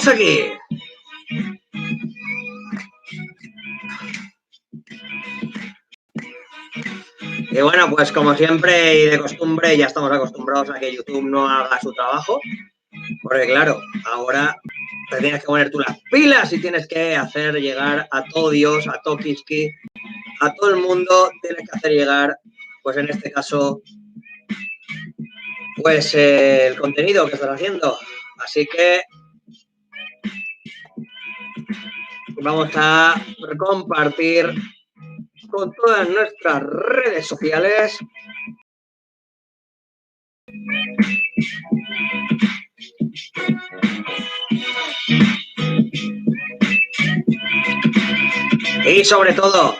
estamos aquí. Y bueno, pues como siempre y de costumbre, ya estamos acostumbrados a que YouTube no haga su trabajo. Porque claro, ahora te tienes que poner tú las pilas y tienes que hacer llegar a todo Dios, a todo Kiski, a todo el mundo, tienes que hacer llegar, pues en este caso, pues el contenido que estás haciendo. Así que vamos a compartir con todas nuestras redes sociales. Y sobre todo,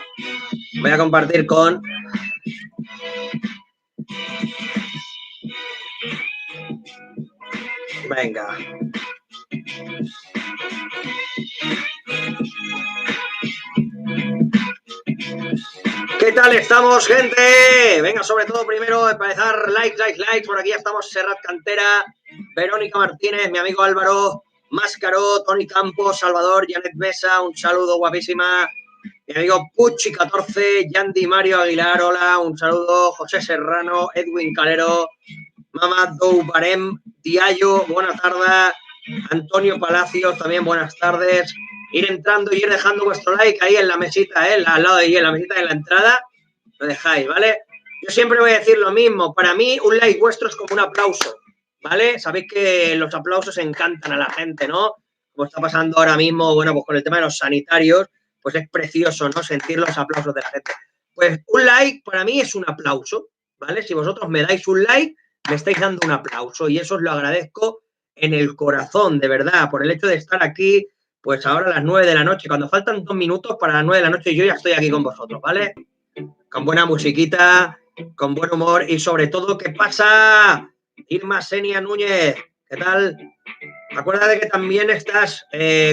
voy a compartir con venga. ¿Qué tal estamos, gente? Venga, sobre todo primero, para empezar, likes. Por aquí ya estamos, Serrat Cantera, Verónica Martínez, mi amigo Álvaro, Máscaro, Tony Campos, Salvador, Janet Mesa, un saludo guapísima. Mi amigo Pucci14, Yandy Mario Aguilar, hola, un saludo. José Serrano, Edwin Calero, Mamá Dou Barem, Diallo, buenas tardes. Antonio Palacios, también buenas tardes. Ir entrando y ir dejando vuestro like ahí en la mesita, al lado de ahí, en la mesita de la entrada. Lo dejáis, ¿vale? Yo siempre voy a decir lo mismo. Para mí, un like vuestro es como un aplauso, ¿vale? Sabéis que los aplausos encantan a la gente, ¿no? Como está pasando ahora mismo, bueno, pues con el tema de los sanitarios, pues es precioso, ¿no? Sentir los aplausos de la gente. Pues un like para mí es un aplauso, ¿vale? Si vosotros me dais un like, me estáis dando un aplauso y eso os lo agradezco en el corazón, de verdad, por el hecho de estar aquí, pues ahora a las 9 de la noche, cuando faltan 2 minutos para las 9 de la noche, yo ya estoy aquí con vosotros, ¿vale? Con buena musiquita, con buen humor y sobre todo, ¿qué pasa? Irma Senia Núñez, ¿qué tal? Acuérdate que también estás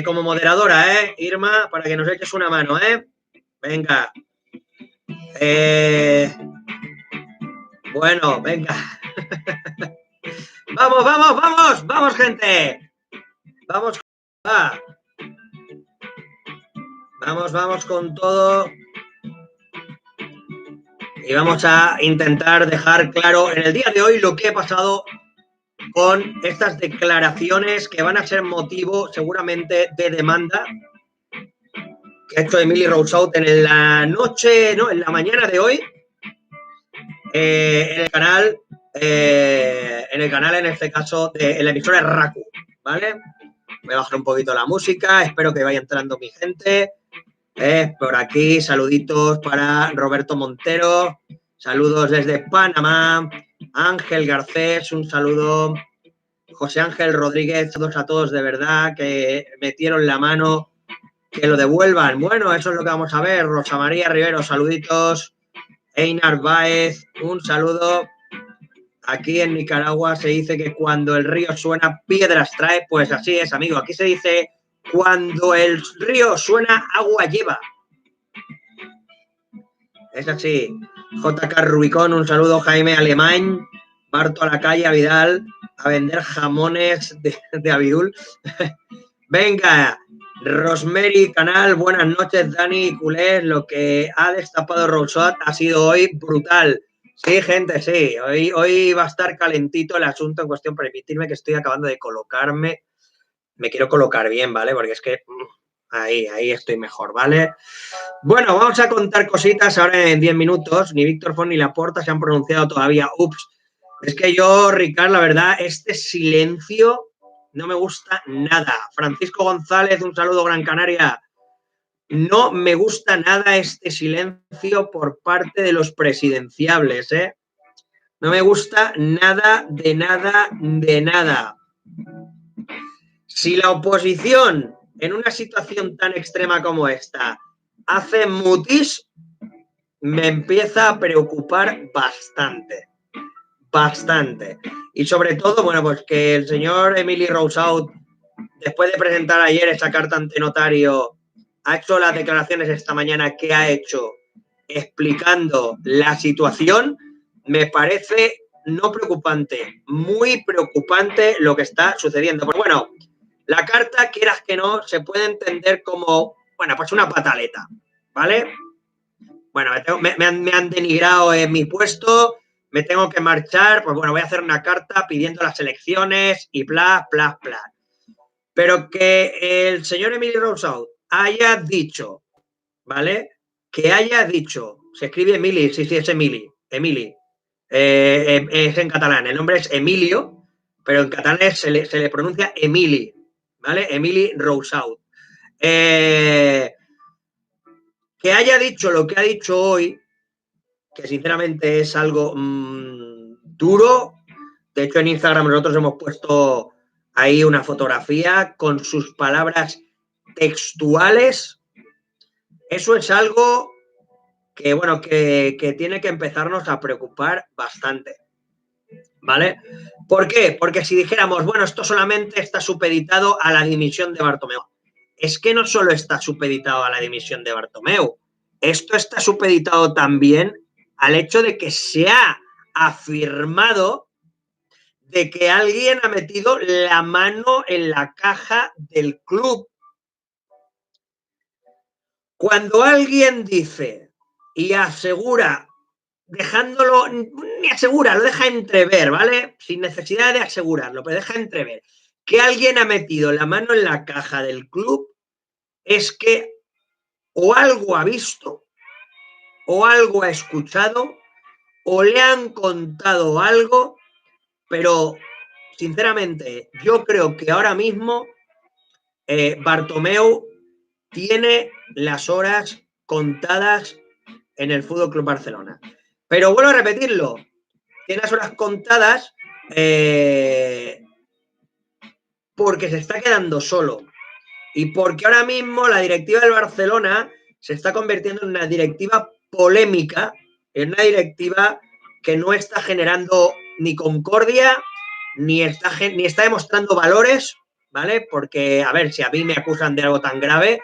como moderadora, ¿eh? Irma, para que nos eches una mano, ¿eh? Venga. Bueno, venga. Vamos, gente. Vamos, va. Vamos con todo. Y vamos a intentar dejar claro en el día de hoy lo que ha pasado con estas declaraciones que van a ser motivo seguramente de demanda que ha hecho Emily Rousseau en la noche, no, en la mañana de hoy, en el canal, en este caso, en la emisora Raku, ¿vale? Voy a bajar un poquito la música, espero que vaya entrando mi gente. Por aquí, saluditos para Roberto Montero, saludos desde Panamá, Ángel Garcés, un saludo, José Ángel Rodríguez, saludos a todos de verdad que metieron la mano, que lo devuelvan. Bueno, eso es lo que vamos a ver. Rosa María Rivero, saluditos. Einar Baez, un saludo. Aquí en Nicaragua se dice que cuando el río suena, piedras trae. Pues así es, amigo. Aquí se dice cuando el río suena, agua lleva. Es así. JK Rubicón, un saludo. Jaime Alemán, Barto a la calle, a Vidal, a vender jamones de Abidul. Venga, Rosemary Canal, buenas noches, Dani y Culés. Lo que ha destapado Rousseau ha sido hoy brutal. Sí, gente, sí. Hoy va a estar calentito el asunto en cuestión. Permitidme que estoy acabando de colocarme. Me quiero colocar bien, ¿vale? Porque es que ahí estoy mejor, ¿vale? Bueno, vamos a contar cositas ahora en 10 minutos. Ni Víctor Font ni Laporta se han pronunciado todavía. Ups. Es que yo, Ricard, la verdad, este silencio no me gusta nada. Francisco González, un saludo, Gran Canaria. No me gusta nada este silencio por parte de los presidenciables, ¿eh? No me gusta nada, de nada. Si la oposición, en una situación tan extrema como esta, hace mutis, me empieza a preocupar bastante. Y sobre todo, bueno, pues que el señor Emily Rousseau, después de presentar ayer esa carta ante notario, ha hecho las declaraciones esta mañana que ha hecho explicando la situación, me parece no preocupante, muy preocupante lo que está sucediendo. Pues bueno, La carta, quieras que no, se puede entender como, bueno, pues una pataleta, ¿vale? Bueno, me han denigrado en mi puesto, me tengo que marchar, pues bueno, voy a hacer una carta pidiendo las elecciones y bla, bla, bla. Pero que el señor Emili Rousseau haya dicho, ¿vale? Que haya dicho, se escribe Emili, sí, es Emili, es en catalán, el nombre es Emilio, pero en catalán se le pronuncia Emili, ¿vale? Emili Rousseau. Que haya dicho lo que ha dicho hoy, que sinceramente es algo duro. De hecho, en Instagram nosotros hemos puesto ahí una fotografía con sus palabras textuales. Eso es algo que, bueno, que tiene que empezarnos a preocupar bastante, ¿vale? ¿Por qué? Porque si dijéramos, bueno, esto solamente está supeditado a la dimisión de Bartomeu. Es que no solo está supeditado a la dimisión de Bartomeu, esto está supeditado también al hecho de que se ha afirmado de que alguien ha metido la mano en la caja del club. Cuando alguien dice y asegura, dejándolo, ni asegura, lo deja entrever, ¿vale? Sin necesidad de asegurarlo, pero deja entrever que alguien ha metido la mano en la caja del club, es que o algo ha visto, o algo ha escuchado, o le han contado algo, pero sinceramente yo creo que ahora mismo Bartomeu tiene las horas contadas en el Fútbol Club Barcelona. Pero vuelvo a repetirlo, tiene las horas contadas porque se está quedando solo y porque ahora mismo la directiva del Barcelona se está convirtiendo en una directiva polémica, en una directiva que no está generando ni concordia ni está demostrando valores, ¿vale? Porque, a ver, si a mí me acusan de algo tan grave,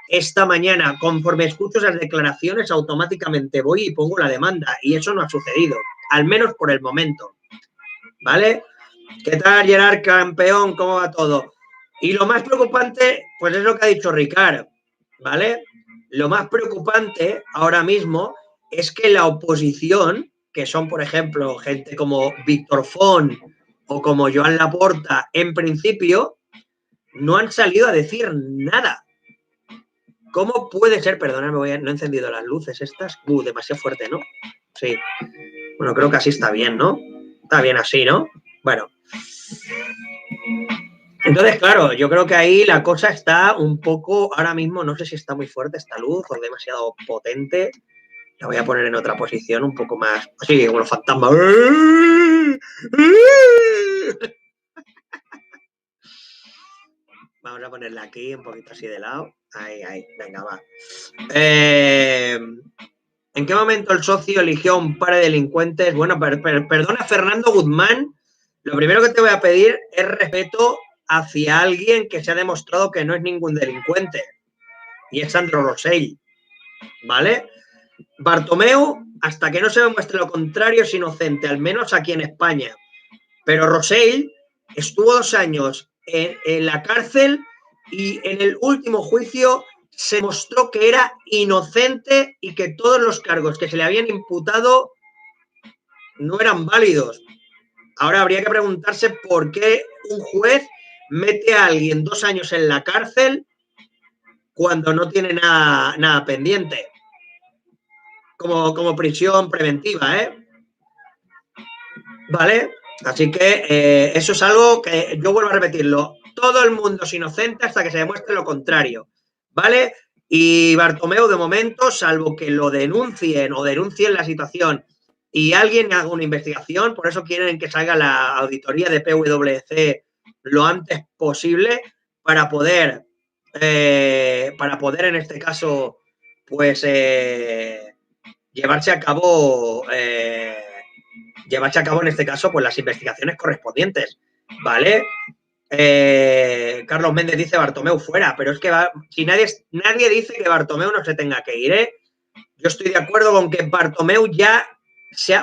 esta mañana, conforme escucho esas declaraciones, automáticamente voy y pongo la demanda. Y eso no ha sucedido, al menos por el momento, ¿vale? ¿Qué tal, Gerard, campeón? ¿Cómo va todo? Y lo más preocupante, pues es lo que ha dicho Ricard, ¿vale? Lo más preocupante ahora mismo es que la oposición, que son, por ejemplo, gente como Víctor Font o como Joan Laporta, en principio, no han salido a decir nada. ¿Cómo puede ser? Perdóname, no he encendido las luces estas. Demasiado fuerte, ¿no? Sí. Bueno, creo que así está bien, ¿no? Está bien así, ¿no? Bueno. Entonces, claro, yo creo que ahí la cosa está un poco, ahora mismo, no sé si está muy fuerte esta luz o demasiado potente. La voy a poner en otra posición un poco más, así, como los fantasmas. Vamos a ponerla aquí, un poquito así de lado. Ahí, venga, va. ¿En qué momento el socio eligió a un par de delincuentes? Bueno, perdona, Fernando Guzmán. Lo primero que te voy a pedir es respeto hacia alguien que se ha demostrado que no es ningún delincuente. Y es Sandro Rosell, ¿vale? Bartomeu, hasta que no se demuestre lo contrario, es inocente, al menos aquí en España. Pero Rosell estuvo 2 años en la cárcel y en el último juicio se mostró que era inocente y que todos los cargos que se le habían imputado no eran válidos. Ahora habría que preguntarse por qué un juez mete a alguien 2 años en la cárcel cuando no tiene nada pendiente. Como prisión preventiva, ¿eh? ¿Vale? Así que eso es algo que yo vuelvo a repetirlo. Todo el mundo es inocente hasta que se demuestre lo contrario, ¿vale? Y Bartomeu, de momento, salvo que lo denuncien o denuncien la situación y alguien haga una investigación, por eso quieren que salga la auditoría de PwC lo antes posible para poder en este caso, pues llevarse a cabo en este caso pues las investigaciones correspondientes, ¿vale? Carlos Méndez dice Bartomeu fuera, pero es que si nadie dice que Bartomeu no se tenga que ir, ¿eh? Yo estoy de acuerdo con que Bartomeu ya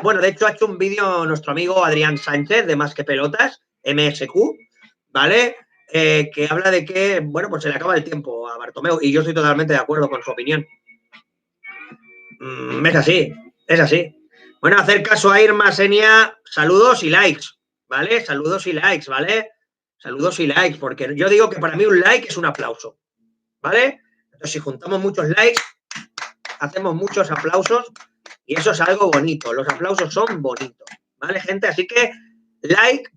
bueno, de hecho ha hecho un vídeo nuestro amigo Adrián Sánchez de Más que Pelotas, MSQ, ¿vale? que habla de que, bueno, pues se le acaba el tiempo a Bartomeu y yo estoy totalmente de acuerdo con su opinión. Es así, es así. Bueno, hacer caso a Irma, Senia, saludos y likes, ¿vale? Saludos y likes, ¿vale? Saludos y likes, porque yo digo que para mí un like es un aplauso, ¿vale? Entonces, si juntamos muchos likes, hacemos muchos aplausos y eso es algo bonito. Los aplausos son bonitos, ¿vale, gente? Así que like,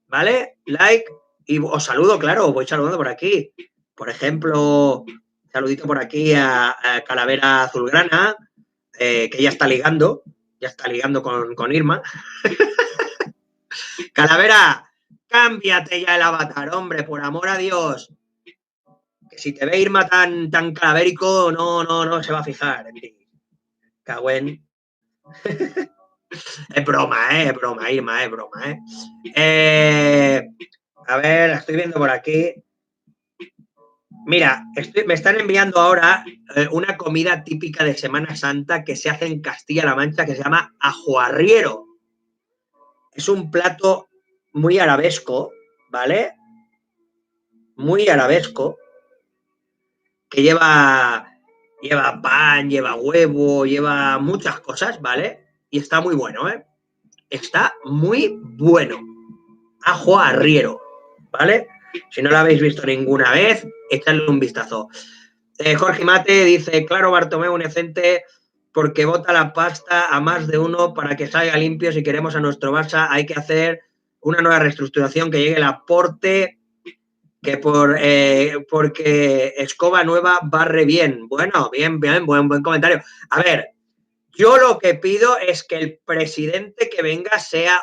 ¿vale? Like y os saludo, claro, voy saludando por aquí. Por ejemplo, saludito por aquí a Calavera Azulgrana, que ya está ligando con Irma. Calavera, cámbiate ya el avatar, hombre, por amor a Dios. Que si te ve Irma tan calavérico, no se va a fijar en ti. Cagüen. Es broma, es broma, Irma, es broma, a ver, la estoy viendo por aquí. Mira, me están enviando ahora una comida típica de Semana Santa que se hace en Castilla-La Mancha que se llama ajo arriero. Es un plato muy arabesco, ¿vale? Muy arabesco, que lleva pan, lleva huevo, lleva muchas cosas, ¿vale? Y está muy bueno, ¿eh? Está muy bueno. Ajo arriero, ¿vale? Si no lo habéis visto ninguna vez, echadle un vistazo. Jorge Mate dice, claro, Bartomeu inocente porque bota la pasta a más de uno para que salga limpio. Si queremos a nuestro Barça hay que hacer una nueva reestructuración, que llegue el aporte, que porque escoba nueva barre bien. Bueno, bien, buen comentario. A ver, yo lo que pido es que el presidente que venga sea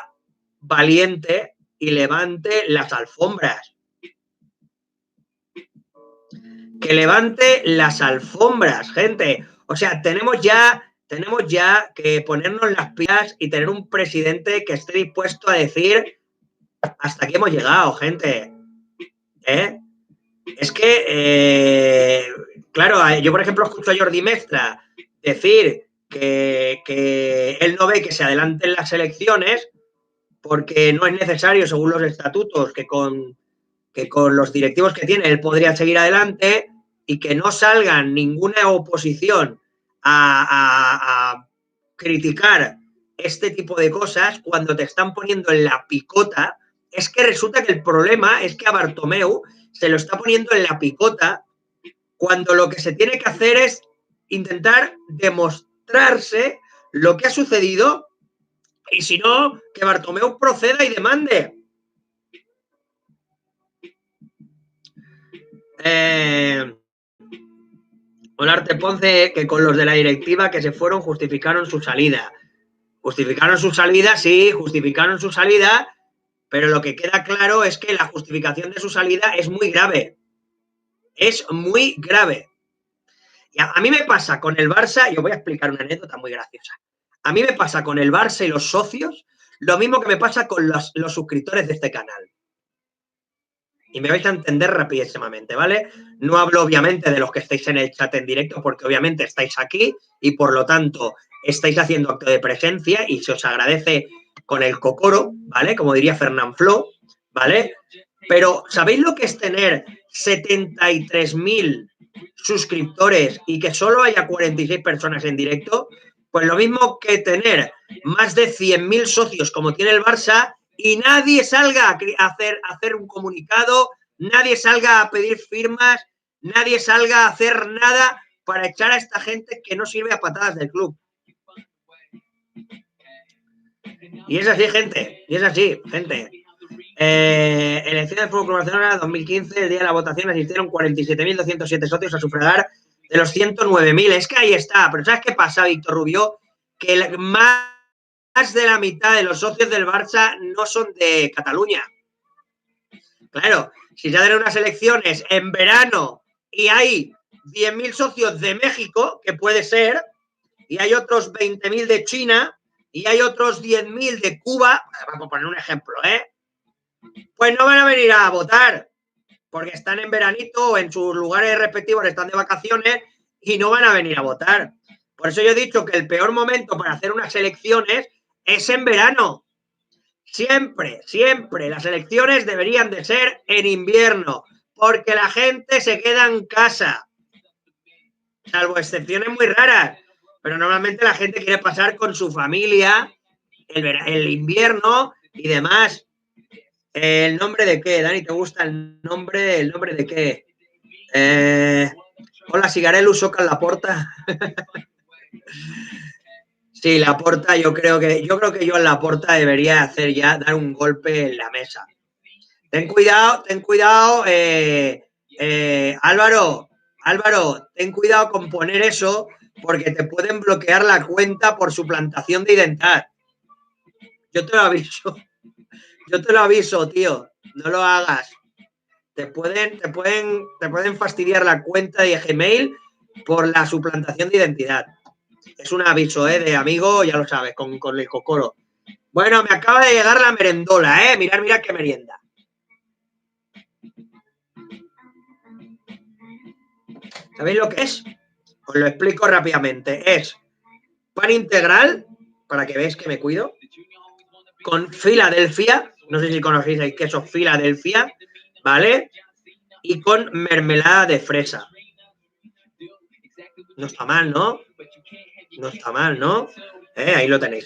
valiente y levante las alfombras. Que levante las alfombras, gente. O sea, tenemos ya que ponernos las pilas y tener un presidente que esté dispuesto a decir hasta aquí hemos llegado, gente. Es que, claro, yo por ejemplo escucho a Jordi Mestra decir que él no ve que se adelanten las elecciones porque no es necesario, según los estatutos, que con los directivos que tiene él podría seguir adelante y que no salgan ninguna oposición a criticar este tipo de cosas cuando te están poniendo en la picota. Es que resulta que el problema es que a Bartomeu se lo está poniendo en la picota cuando lo que se tiene que hacer es intentar demostrarse lo que ha sucedido y si no, que Bartomeu proceda y demande. Olarte Ponce, que con los de la directiva que se fueron justificaron su salida. Justificaron su salida, sí, justificaron su salida, pero lo que queda claro es que la justificación de su salida es muy grave. Es muy grave. Y a mí me pasa con el Barça, y os voy a explicar una anécdota muy graciosa. A mí me pasa con el Barça y los socios lo mismo que me pasa con los suscriptores de este canal. Y me vais a entender rapidísimamente, ¿vale? No hablo obviamente de los que estáis en el chat en directo, porque obviamente estáis aquí y por lo tanto estáis haciendo acto de presencia y se os agradece con el cocoro, ¿vale? Como diría Fernán Flo, ¿vale? Pero ¿sabéis lo que es tener 73.000 suscriptores y que solo haya 46 personas en directo? Pues lo mismo que tener más de 100.000 socios como tiene el Barça y nadie salga a hacer un comunicado, nadie salga a pedir firmas, nadie salga a hacer nada para echar a esta gente que no sirve a patadas del club. Y es así, gente, y es así, gente. Elecciones del Fútbol Club Barcelona 2015, el día de la votación asistieron 47.207 socios a sufragar de los 109.000. Es que ahí está, pero ¿sabes qué pasa, Víctor Rubio? Que más de la mitad de los socios del Barça no son de Cataluña. Claro, si ya hacen unas elecciones en verano y hay 10.000 socios de México, que puede ser, y hay otros 20.000 de China, y hay otros 10.000 de Cuba, vamos a poner un ejemplo, pues no van a venir a votar, porque están en veranito o en sus lugares respectivos, están de vacaciones y no van a venir a votar. Por eso yo he dicho que el peor momento para hacer unas elecciones es en verano. Siempre, siempre las elecciones deberían de ser en invierno, porque la gente se queda en casa, salvo excepciones muy raras, pero normalmente la gente quiere pasar con su familia el invierno y demás. ¿El nombre de qué, Dani? ¿Te gusta el nombre? ¿El nombre de qué? Hola, Sigarelu, socan la porta. Sí, Laporta, yo creo que yo en Laporta debería hacer ya, dar un golpe en la mesa. Ten cuidado, Álvaro, ten cuidado con poner eso porque te pueden bloquear la cuenta por suplantación de identidad. Yo te lo aviso, tío, no lo hagas. Te pueden fastidiar la cuenta de Gmail por la suplantación de identidad. Es un aviso, de amigo, ya lo sabes, con el cocoro. Bueno, me acaba de llegar la merendola, Mirad qué merienda. ¿Sabéis lo que es? Os lo explico rápidamente. Es pan integral, para que veáis que me cuido, con Filadelfia, no sé si conocéis el queso Filadelfia, ¿vale? Y con mermelada de fresa. No está mal, ¿no? No está mal, ¿no? Ahí lo tenéis.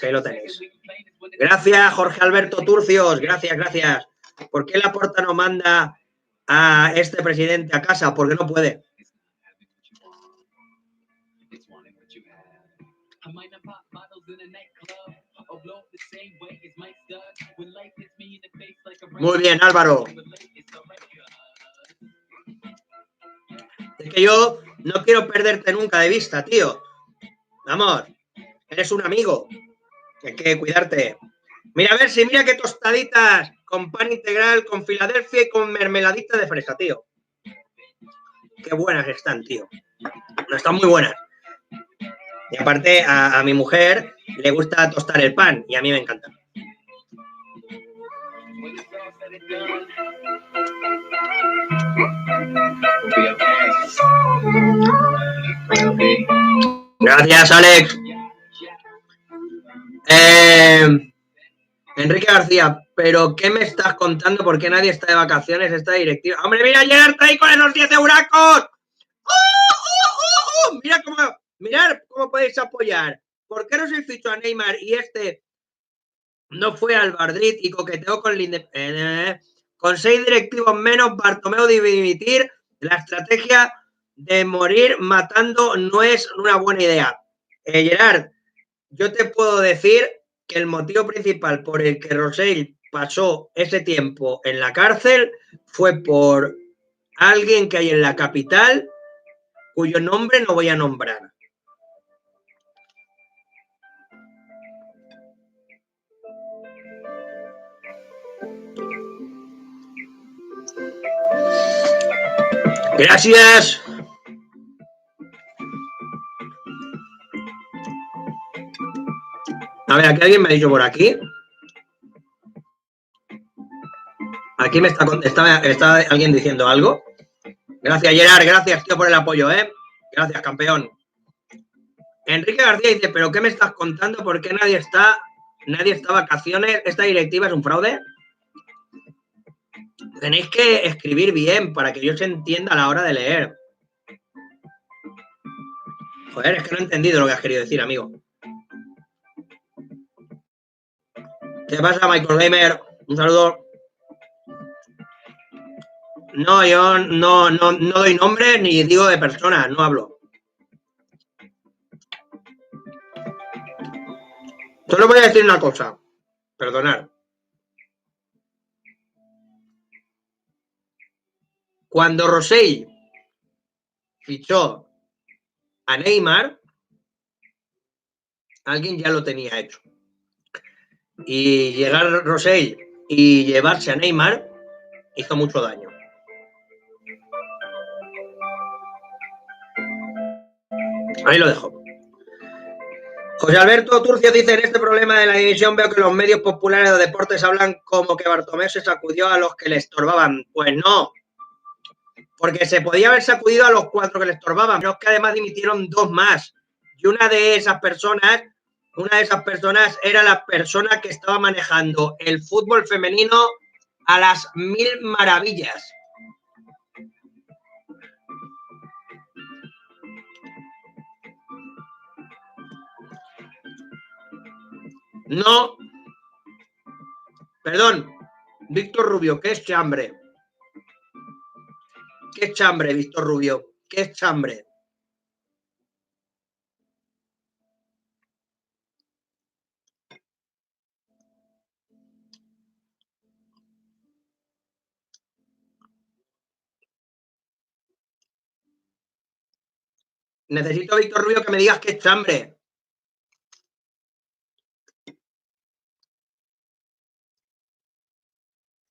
Gracias, Jorge Alberto Turcios. Gracias. ¿Por qué Laporta no manda a este presidente a casa? Porque no puede. Muy bien, Álvaro. Es que yo no quiero perderte nunca de vista, tío. Vamos, eres un amigo. Hay que cuidarte. Mira, a ver si mira qué tostaditas con pan integral, con Filadelfia y con mermeladita de fresa, tío. Qué buenas están, tío. Están muy buenas. Y aparte, a mi mujer le gusta tostar el pan y a mí me encanta. Gracias, Alex. Enrique García, ¿pero qué me estás contando? ¿Por qué nadie está de vacaciones esta directiva? ¡Hombre, mira, Gerard, está ahí con esos 10 euracos! Mirad cómo podéis apoyar. ¿Por qué no se fichó a Neymar y este no fue al Madrid y coqueteó con el con 6 directivos menos, Bartomeu debe dimitir? La estrategia de morir matando no es una buena idea. Gerard, yo te puedo decir que el motivo principal por el que Rosell pasó ese tiempo en la cárcel fue por alguien que hay en la capital cuyo nombre no voy a nombrar. Gracias. A ver, aquí alguien me ha dicho por aquí. Aquí me está alguien diciendo algo. Gracias, Gerard. Gracias, tío, por el apoyo, Gracias, campeón. Enrique García dice, ¿pero qué me estás contando? ¿Por qué nadie está vacaciones? ¿Esta directiva es un fraude? Tenéis que escribir bien para que yo se entienda a la hora de leer. Joder, es que no he entendido lo que has querido decir, amigo. ¿Qué pasa, Michael Gamer? Un saludo. No, yo no doy nombre ni digo de personas, no hablo. Solo voy a decir una cosa. Perdonad. Cuando Rosell fichó a Neymar, alguien ya lo tenía hecho. Y llegar Rosell y llevarse a Neymar hizo mucho daño. Ahí lo dejo. José Alberto Turcio dice, en este problema de la división veo que los medios populares de deportes hablan como que Bartomeu se sacudió a los que le estorbaban. Pues no, porque se podía haber sacudido a los 4 que le estorbaban, pero es que además dimitieron 2 más. Y una de esas personas Una de esas personas era la persona que estaba manejando el fútbol femenino a las 1000 maravillas. No, perdón, Víctor Rubio, ¿qué es chambre? ¿Qué es chambre, Víctor Rubio? ¿Qué es chambre? Necesito, Víctor Rubio, que me digas qué es chambre.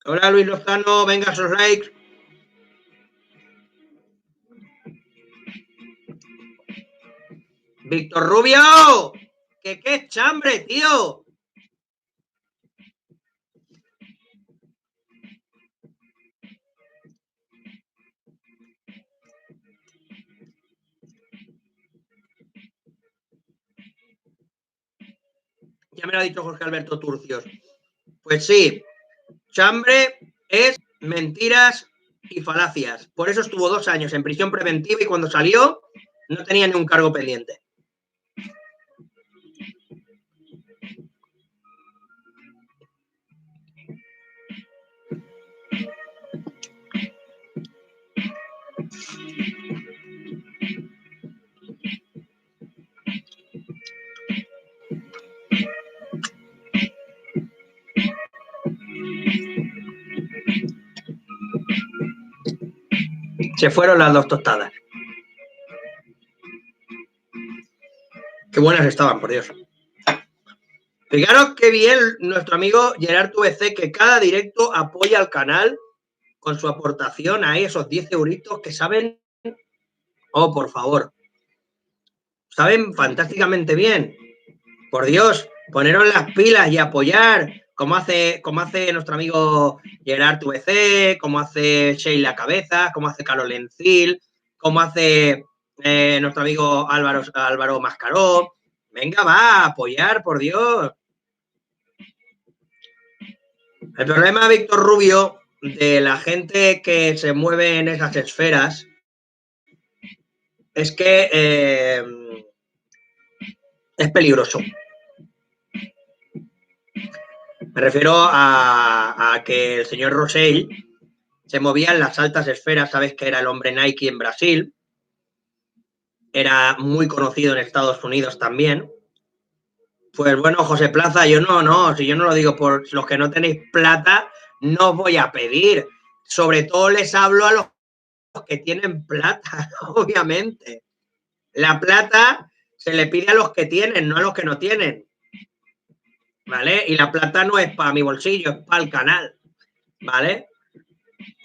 Hola, Luis Lozano, venga, esos likes. Víctor Rubio, ¿qué es chambre, tío? Ya me lo ha dicho Jorge Alberto Turcios. Pues sí, chambre es mentiras y falacias. Por eso estuvo 2 años en prisión preventiva y cuando salió no tenía ni un cargo pendiente. Se fueron las 2 tostadas. Qué buenas estaban, por Dios. Fijaros qué bien nuestro amigo Gerard VC, que cada directo apoya al canal con su aportación a esos 10 euritos que saben, oh, por favor, saben fantásticamente bien. Por Dios, poneros las pilas y apoyar, como hace nuestro amigo Gerard VC, como hace Sheila Cabeza, como hace Carol Encil, como hace nuestro amigo Álvaro Mascaró. Venga, va, a apoyar, por Dios. El problema, Víctor Rubio, de la gente que se mueve en esas esferas es que es peligroso. Me refiero a que el señor Rosell se movía en las altas esferas, sabes que era el hombre Nike en Brasil, era muy conocido en Estados Unidos también. Pues bueno, José Plaza, si yo no lo digo por los que no tenéis plata, no os voy a pedir. Sobre todo les hablo a los que tienen plata, obviamente. La plata se le pide a los que tienen, no a los que no tienen. ¿Vale? Y la plata no es para mi bolsillo, es para el canal. ¿Vale?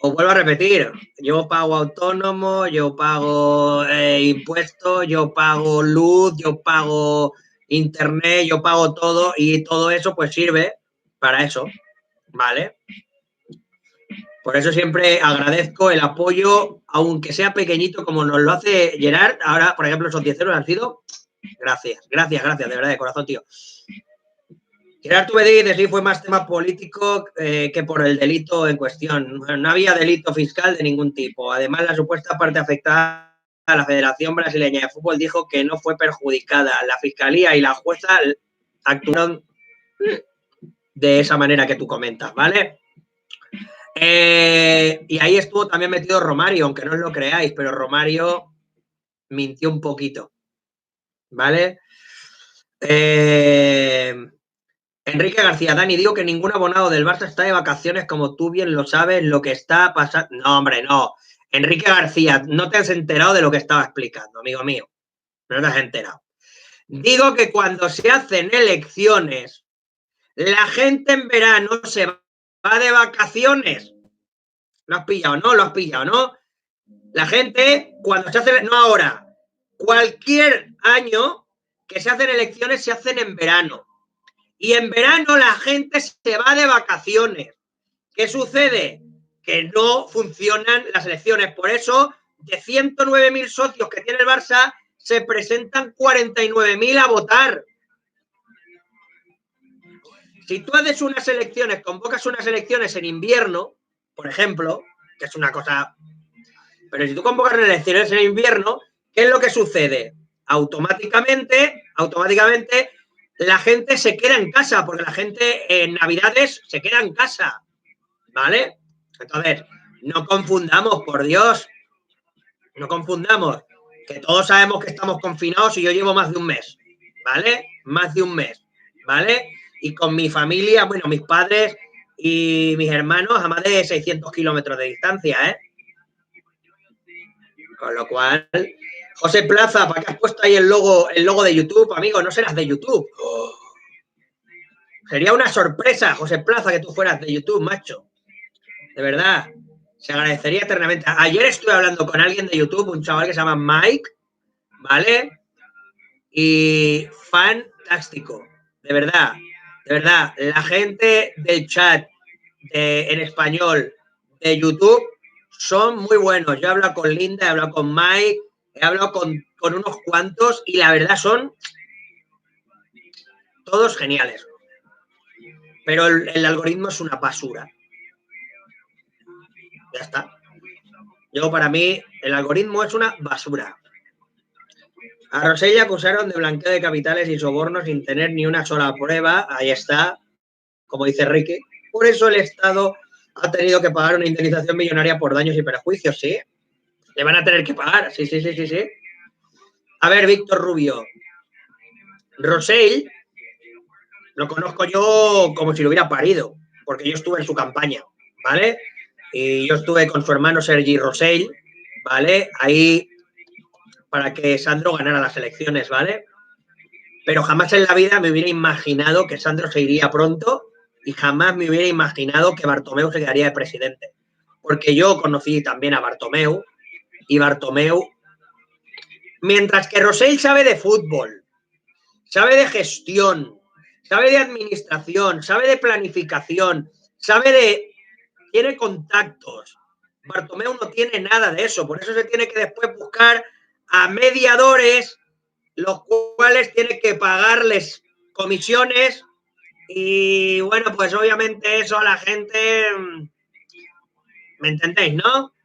Os vuelvo a repetir, yo pago autónomo, yo pago impuestos, yo pago luz, yo pago internet, yo pago todo y todo eso pues sirve para eso, ¿vale? Por eso siempre agradezco el apoyo, aunque sea pequeñito como nos lo hace Gerard. Ahora, por ejemplo, esos 10 euros han sido... Gracias, de verdad, de corazón, tío. Gerard Tubedí de sí fue más tema político que por el delito en cuestión. No había delito fiscal de ningún tipo. Además, la supuesta parte afectada a la Federación Brasileña de Fútbol dijo que no fue perjudicada. La Fiscalía y la jueza actuaron de esa manera que tú comentas, ¿vale? Y ahí estuvo también metido Romario, aunque no os lo creáis, pero Romario mintió un poquito, ¿vale? Enrique García, Dani, digo que ningún abonado del Barça está de vacaciones, como tú bien lo sabes, lo que está pasando. No, hombre, no. Enrique García, no te has enterado de lo que estaba explicando, amigo mío. No te has enterado. Digo que cuando se hacen elecciones, la gente en verano se va de vacaciones. ¿Lo has pillado, no? ¿Lo has pillado, no? La gente, cuando se hace, no ahora, cualquier año que se hacen elecciones, se hacen en verano. Y en verano la gente se va de vacaciones. ¿Qué sucede? Que no funcionan las elecciones. Por eso, de 109.000 socios que tiene el Barça, se presentan 49.000 a votar. Si tú haces unas elecciones, convocas unas elecciones en invierno, por ejemplo, que es una cosa... Pero si tú convocas elecciones en invierno, ¿qué es lo que sucede? Automáticamente, la gente se queda en casa, porque la gente en Navidades se queda en casa, ¿vale? Entonces, no confundamos, por Dios, no confundamos, que todos sabemos que estamos confinados y yo llevo más de un mes, ¿vale? Más de un mes, ¿vale? Y con mi familia, bueno, mis padres y mis hermanos a más de 600 kilómetros de distancia, ¿eh? Con lo cual, José Plaza, ¿para qué has puesto ahí el logo de YouTube, amigo? No serás de YouTube. Oh. Sería una sorpresa, José Plaza, que tú fueras de YouTube, macho. De verdad. Se agradecería eternamente. Ayer estuve hablando con alguien de YouTube, un chaval que se llama Mike, ¿vale? Y fantástico. De verdad. De verdad. La gente del chat en español de YouTube son muy buenos. Yo he hablado con Linda, he hablado con Mike, he hablado con unos cuantos y la verdad son todos geniales. Pero el algoritmo es una basura. Ya está. Yo, para mí, el algoritmo es una basura. A Rosell acusaron de blanqueo de capitales y sobornos sin tener ni una sola prueba. Ahí está, como dice Ricky. Por eso el Estado ha tenido que pagar una indemnización millonaria por daños y perjuicios, ¿sí? Le van a tener que pagar, sí. A ver, Víctor Rubio. Rosell lo conozco yo como si lo hubiera parido, porque yo estuve en su campaña, ¿vale? Y yo estuve con su hermano Sergi Rosell, ¿vale? Ahí para que Sandro ganara las elecciones, ¿vale? Pero jamás en la vida me hubiera imaginado que Sandro se iría pronto y jamás me hubiera imaginado que Bartomeu se quedaría de presidente. Porque yo conocí también a Bartomeu y Bartomeu, mientras que Rosell sabe de fútbol, sabe de gestión, sabe de administración, sabe de planificación, tiene contactos. Bartomeu no tiene nada de eso, por eso se tiene que después buscar a mediadores, los cuales tiene que pagarles comisiones y bueno, pues obviamente eso a la gente, ¿me entendéis, no?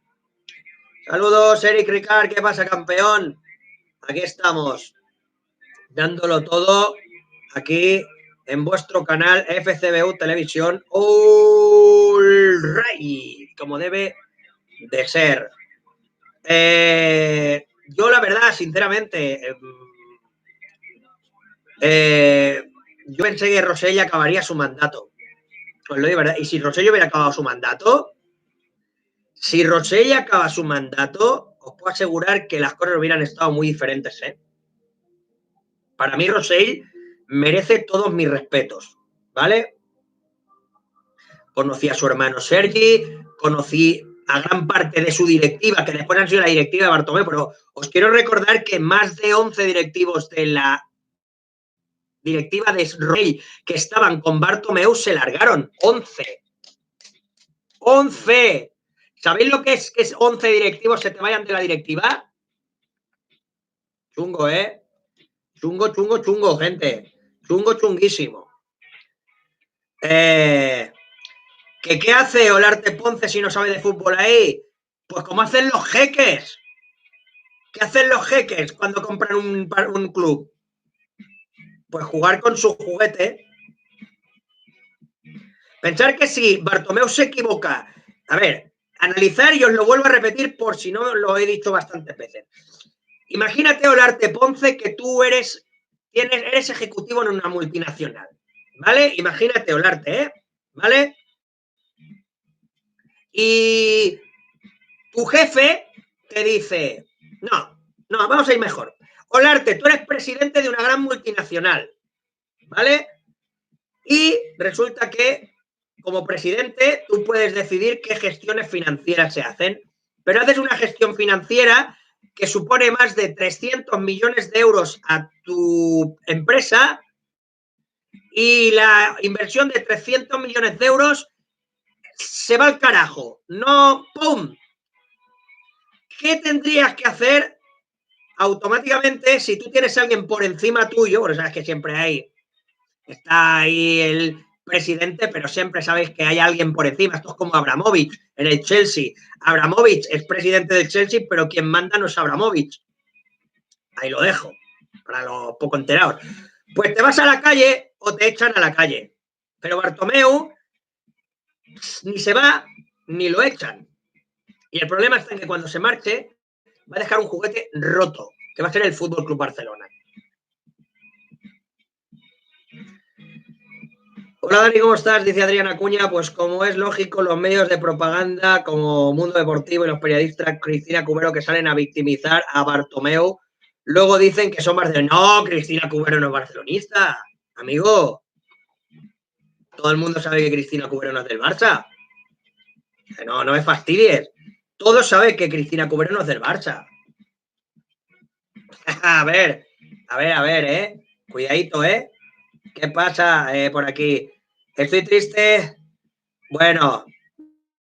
Saludos, Eric Ricard, ¿qué pasa, campeón? Aquí estamos, dándolo todo, aquí en vuestro canal FCBU Televisión. All right, como debe de ser. Yo, la verdad, sinceramente, yo pensé que Rosell acabaría su mandato. Pues lo digo, ¿verdad? Y si Rosell hubiera acabado su mandato, os puedo asegurar que las cosas hubieran estado muy diferentes, ¿eh? Para mí, Rosell merece todos mis respetos, ¿vale? Conocí a su hermano Sergi, conocí a gran parte de su directiva, que después han sido la directiva de Bartomeu, pero os quiero recordar que más de 11 directivos de la directiva de Rosell que estaban con Bartomeu se largaron. 11. 11. ¿Sabéis lo que es 11 directivos se te vayan de la directiva? Chungo, ¿eh? Chungo, gente. Chunguísimo. ¿Qué hace Olarte Ponce si no sabe de fútbol ahí? Pues como hacen los jeques. ¿Qué hacen los jeques cuando compran un club? Pues jugar con su juguete. Pensar que si Bartomeu se equivoca, a ver, analizar y os lo vuelvo a repetir por si no lo he dicho bastantes veces. Imagínate, Olarte Ponce, que tú eres ejecutivo en una multinacional, ¿vale? Imagínate, Olarte, ¿eh? ¿Vale? Y tu jefe te dice, no, vamos a ir mejor. Olarte, tú eres presidente de una gran multinacional, ¿vale? Y resulta que, como presidente, tú puedes decidir qué gestiones financieras se hacen, pero haces una gestión financiera que supone más de 300 millones de euros a tu empresa y la inversión de 300 millones de euros se va al carajo. No, ¡pum! ¿Qué tendrías que hacer automáticamente si tú tienes a alguien por encima tuyo? Porque sabes que siempre está ahí el presidente, pero siempre sabéis que hay alguien por encima. Esto es como Abramovich en el Chelsea. Abramovich es presidente del Chelsea, pero quien manda no es Abramovich. Ahí lo dejo, para los poco enterados. Pues te vas a la calle o te echan a la calle. Pero Bartomeu ni se va ni lo echan. Y el problema está en que cuando se marche va a dejar un juguete roto, que va a ser el Fútbol Club Barcelona. Hola Dani, ¿cómo estás? Dice Adriana Acuña. Pues como es lógico, los medios de propaganda como Mundo Deportivo y los periodistas Cristina Cubero que salen a victimizar a Bartomeu, luego dicen que son barcelonistas. No, Cristina Cubero no es barcelonista, amigo. Todo el mundo sabe que Cristina Cubero no es del Barça. No, no me fastidies. Todos saben que Cristina Cubero no es del Barça. A ver, Cuidadito, ¿eh? ¿Qué pasa por aquí? Estoy triste. Bueno,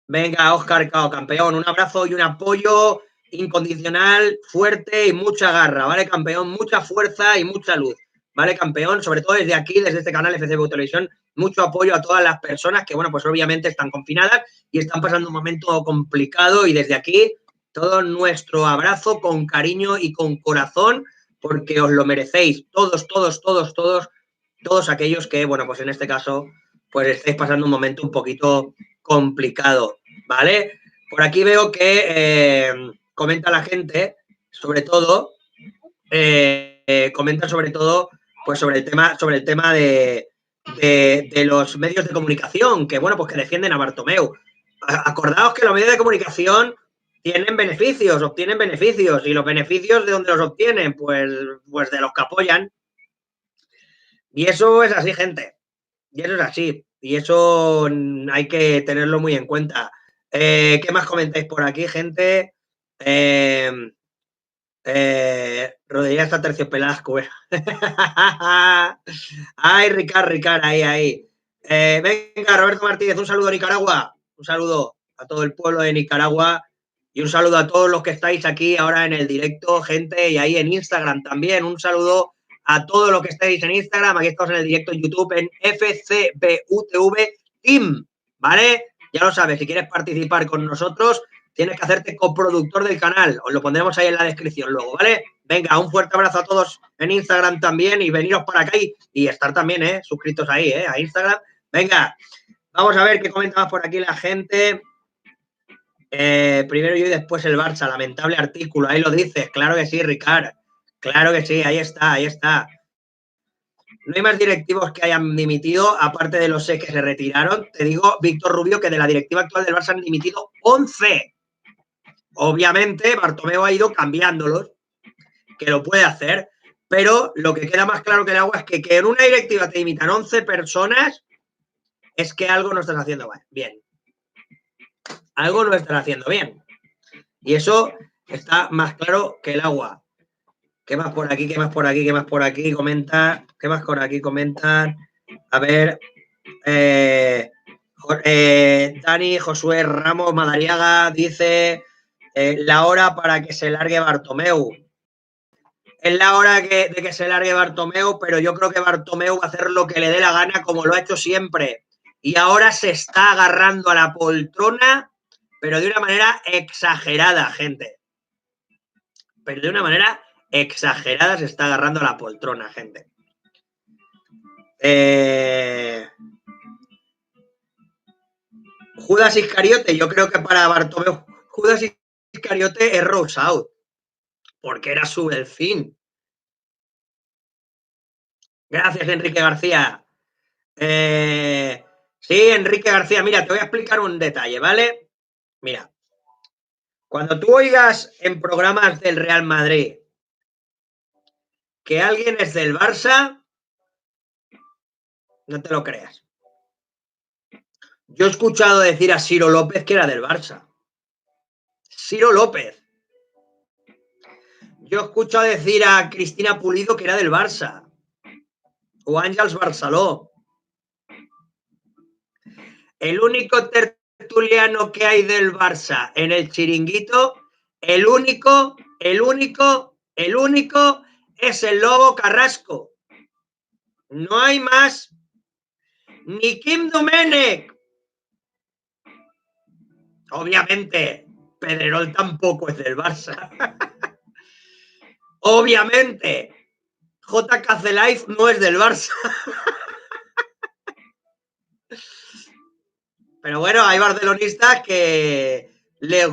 venga, Óscar Cao, campeón. Un abrazo y un apoyo incondicional, fuerte y mucha garra, ¿vale, campeón? Mucha fuerza y mucha luz, ¿vale, campeón? Sobre todo desde aquí, desde este canal FCBU Televisión, mucho apoyo a todas las personas que, bueno, pues obviamente están confinadas y están pasando un momento complicado y desde aquí todo nuestro abrazo con cariño y con corazón porque os lo merecéis, todos aquellos que, bueno, pues en este caso, pues estáis pasando un momento un poquito complicado, ¿vale? Por aquí veo que comenta la gente, sobre todo, comenta sobre todo, pues sobre el tema de los medios de comunicación, que bueno, pues que defienden a Bartomeu. Acordaos que los medios de comunicación tienen beneficios, obtienen beneficios, y los beneficios de dónde los obtienen, pues de los que apoyan. Y eso es así, gente. Y eso es así. Y eso hay que tenerlo muy en cuenta. ¿Qué más comentáis por aquí, gente? Rodríguez está terciopelada. Ay, Ricard, ahí. Venga, Roberto Martínez, un saludo a Nicaragua. Un saludo a todo el pueblo de Nicaragua. Y un saludo a todos los que estáis aquí ahora en el directo, gente, y ahí en Instagram también. Un saludo a todos los que estáis en Instagram. Aquí estamos en el directo en YouTube en FCBUTV Team, ¿vale? Ya lo sabes, si quieres participar con nosotros, tienes que hacerte coproductor del canal. Os lo pondremos ahí en la descripción luego, ¿vale? Venga, un fuerte abrazo a todos en Instagram también y veniros para acá y estar también, suscritos ahí, a Instagram. Venga, vamos a ver qué comenta más por aquí la gente. Primero yo y después el Barça, lamentable artículo, ahí lo dices, claro que sí, Ricard, claro que sí, ahí está. No hay más directivos que hayan dimitido, aparte de los 6 que se retiraron. Te digo, Víctor Rubio, que de la directiva actual del Barça han dimitido 11. Obviamente, Bartomeu ha ido cambiándolos, que lo puede hacer, pero lo que queda más claro que el agua es que en una directiva te dimitan 11 personas, es que algo no estás haciendo bien. Algo no estás haciendo bien. Y eso está más claro que el agua. ¿Qué más por aquí? Comenta. ¿Qué más por aquí comentan? A ver. Dani Josué Ramos Madariaga dice la hora para que se largue Bartomeu. Es la hora de que se largue Bartomeu, pero yo creo que Bartomeu va a hacer lo que le dé la gana, como lo ha hecho siempre. Y ahora se está agarrando a la poltrona, pero de una manera exagerada, gente. Pero de una manera exagerada se está agarrando a la poltrona, gente. Judas Iscariote, yo creo que para Bartomeu, Judas Iscariote es Rose Out, porque era su delfín. Gracias, Enrique García. Sí, Enrique García, mira, te voy a explicar un detalle, ¿vale? Mira, cuando tú oigas en programas del Real Madrid que alguien es del Barça, no te lo creas. Yo he escuchado decir a Ciro López que era del Barça. Ciro López. Yo he escuchado decir a Cristina Pulido que era del Barça. O Àngels Barceló. El único tertuliano que hay del Barça en el chiringuito, el único es el Lobo Carrasco. No hay más. ni Kim Domènech. Obviamente, Pedrerol tampoco es del Barça. Obviamente, JK Life no es del Barça. Pero bueno, hay barcelonistas que les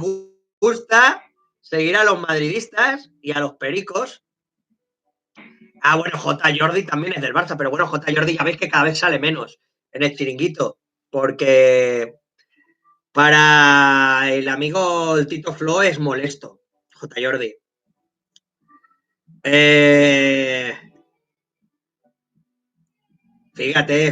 gusta seguir a los madridistas y a los pericos. Ah, bueno, J. Jordi también es del Barça, pero bueno, J. Jordi ya veis que cada vez sale menos en el chiringuito, porque para el amigo el Tito Flo es molesto, J. Jordi. Fíjate,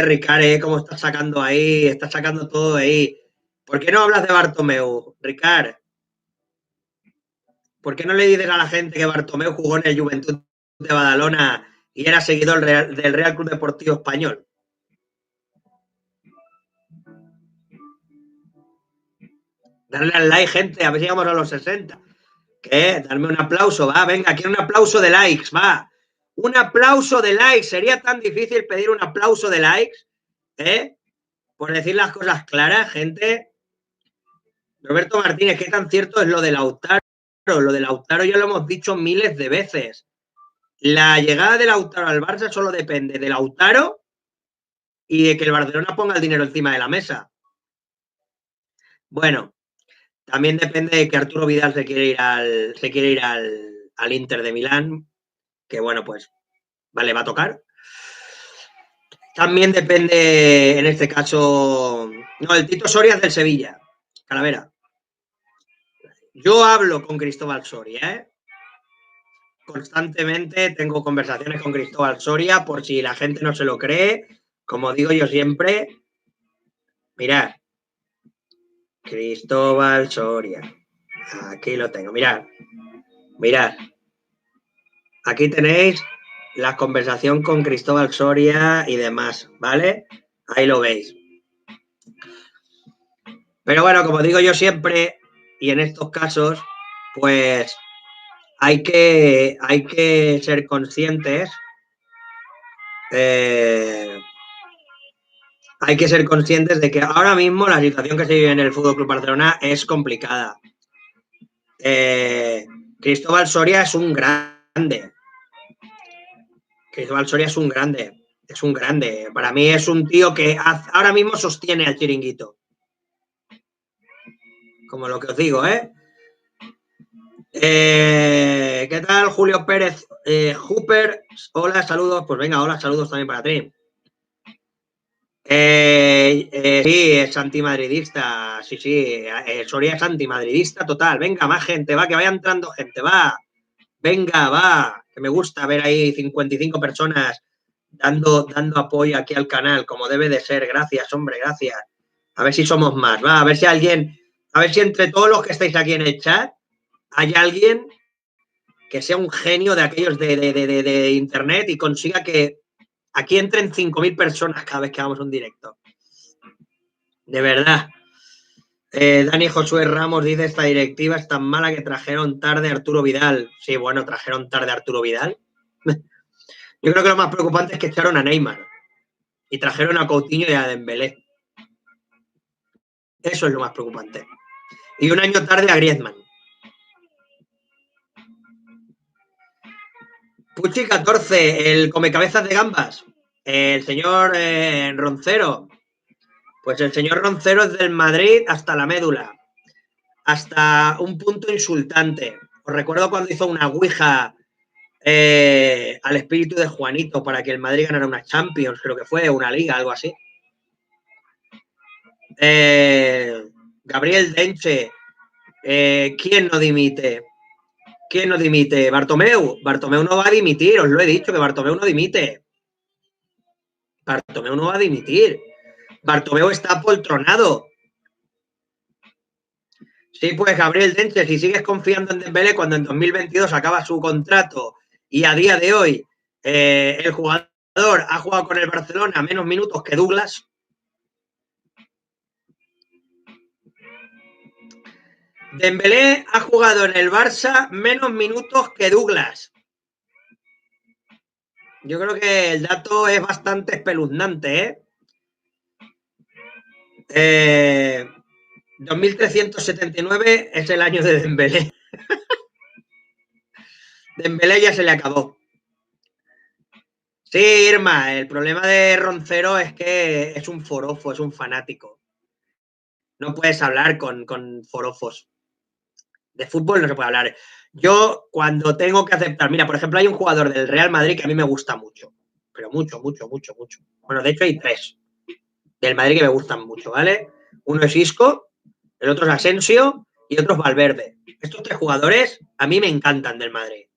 Ricard, cómo está sacando ahí, está sacando todo ahí. ¿Por qué no hablas de Bartomeu, Ricard? ¿Por qué no le dices a la gente que Bartomeu jugó en el Juventud de Badalona y era seguidor del Real Club Deportivo Español? Darle al like, gente, a ver si llegamos a los 60. ¿Qué? Darme un aplauso, va, venga, quiero un aplauso de likes, va. Un aplauso de likes. ¿Sería tan difícil pedir un aplauso de likes? Por decir las cosas claras, gente. Roberto Martínez, ¿qué tan cierto es lo de Lautaro? Lo de Lautaro ya lo hemos dicho miles de veces. La llegada de Lautaro al Barça solo depende de Lautaro y de que el Barcelona ponga el dinero encima de la mesa. Bueno, también depende de que Arturo Vidal se quiere ir al Inter de Milán, que bueno, pues vale, va a tocar. También depende, en este caso, no, el Tito Soria es del Sevilla, Calavera. Yo hablo con Cristóbal Soria, constantemente tengo conversaciones con Cristóbal Soria, por si la gente no se lo cree, como digo yo siempre, mirad, Cristóbal Soria, aquí lo tengo, mirad, aquí tenéis la conversación con Cristóbal Soria y demás, ¿vale? Ahí lo veis. Pero bueno, como digo yo siempre, y en estos casos, pues hay que ser conscientes. Hay que ser conscientes de que ahora mismo la situación que se vive en el FC Barcelona es complicada. Cristóbal Soria es un grande. Cristóbal Soria es un grande. Es un grande. Para mí es un tío que ahora mismo sostiene al chiringuito. Como lo que os digo, ¿qué tal, Julio Pérez? Hooper, hola, saludos. Pues venga, hola, saludos también para ti. Sí, es antimadridista. Sí, Soria es antimadridista total. Venga, más gente, va, que vaya entrando gente, va. Venga, va. Que me gusta ver ahí 55 personas dando apoyo aquí al canal, como debe de ser. Gracias, hombre, gracias. A ver si somos más, va. A ver si entre todos los que estáis aquí en el chat hay alguien que sea un genio de aquellos de internet y consiga que aquí entren 5.000 personas cada vez que hagamos un directo. De verdad. Dani Josué Ramos dice: esta directiva es tan mala que trajeron tarde a Arturo Vidal. Sí, bueno, trajeron tarde a Arturo Vidal. Yo creo que lo más preocupante es que echaron a Neymar y trajeron a Coutinho y a Dembélé. Eso es lo más preocupante. Y un año tarde a Griezmann. Puchi 14, el comecabezas de gambas. El señor Roncero. Pues el señor Roncero es del Madrid hasta la médula. Hasta un punto insultante. Os recuerdo cuando hizo una ouija al espíritu de Juanito para que el Madrid ganara una Champions, creo que fue, una Liga, algo así. Gabriel Denche, ¿quién no dimite? ¿Quién no dimite? Bartomeu. Bartomeu no va a dimitir, os lo he dicho, que Bartomeu no dimite. Bartomeu no va a dimitir. Bartomeu está apoltronado. Sí, pues Gabriel Denche, si sigues confiando en Dembélé cuando en 2022 acaba su contrato y a día de hoy el jugador ha jugado con el Barcelona menos minutos que Douglas. Dembélé ha jugado en el Barça menos minutos que Douglas. Yo creo que el dato es bastante espeluznante, ¿eh? 2379 es el año de Dembélé. Dembélé ya se le acabó. Sí, Irma, el problema de Roncero es que es un forofo, es un fanático. No puedes hablar con forofos. De fútbol no se puede hablar. Yo cuando tengo que aceptar, mira, por ejemplo, hay un jugador del Real Madrid que a mí me gusta mucho, pero mucho. Bueno, de hecho hay 3 del Madrid que me gustan mucho, ¿vale? Uno es Isco, el otro es Asensio y otro es Valverde. Estos 3 jugadores a mí me encantan del Madrid.